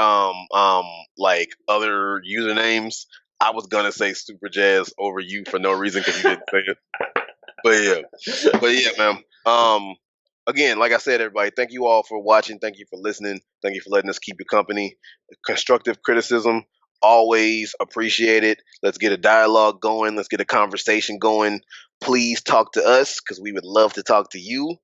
like other usernames. I was gonna say Super Jazz over you for no reason because you didn't say it. But yeah, man. Again, like I said, everybody, thank you all for watching. Thank you for listening. Thank you for letting us keep you company. Constructive criticism, always appreciate it. Let's get a dialogue going. Let's get a conversation going. Please talk to us because we would love to talk to you.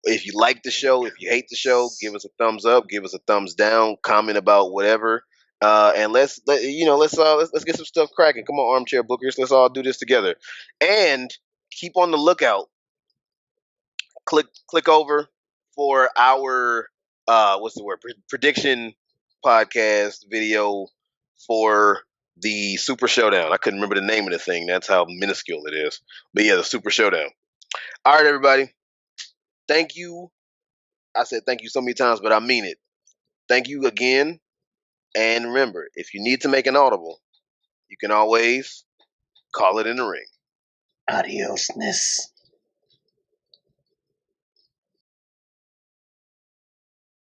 If you like the show, if you hate the show, give us a thumbs up, give us a thumbs down, comment about whatever. And let's get some stuff cracking. Come on, armchair bookers, let's all do this together. And keep on the lookout. Click over for our prediction podcast video for the Super Showdown. I couldn't remember the name of the thing. That's how minuscule it is. But yeah, the Super Showdown. All right, everybody. Thank you. I said thank you so many times, but I mean it. Thank you again. And remember, if you need to make an audible, you can always call it in the ring. Adiosness.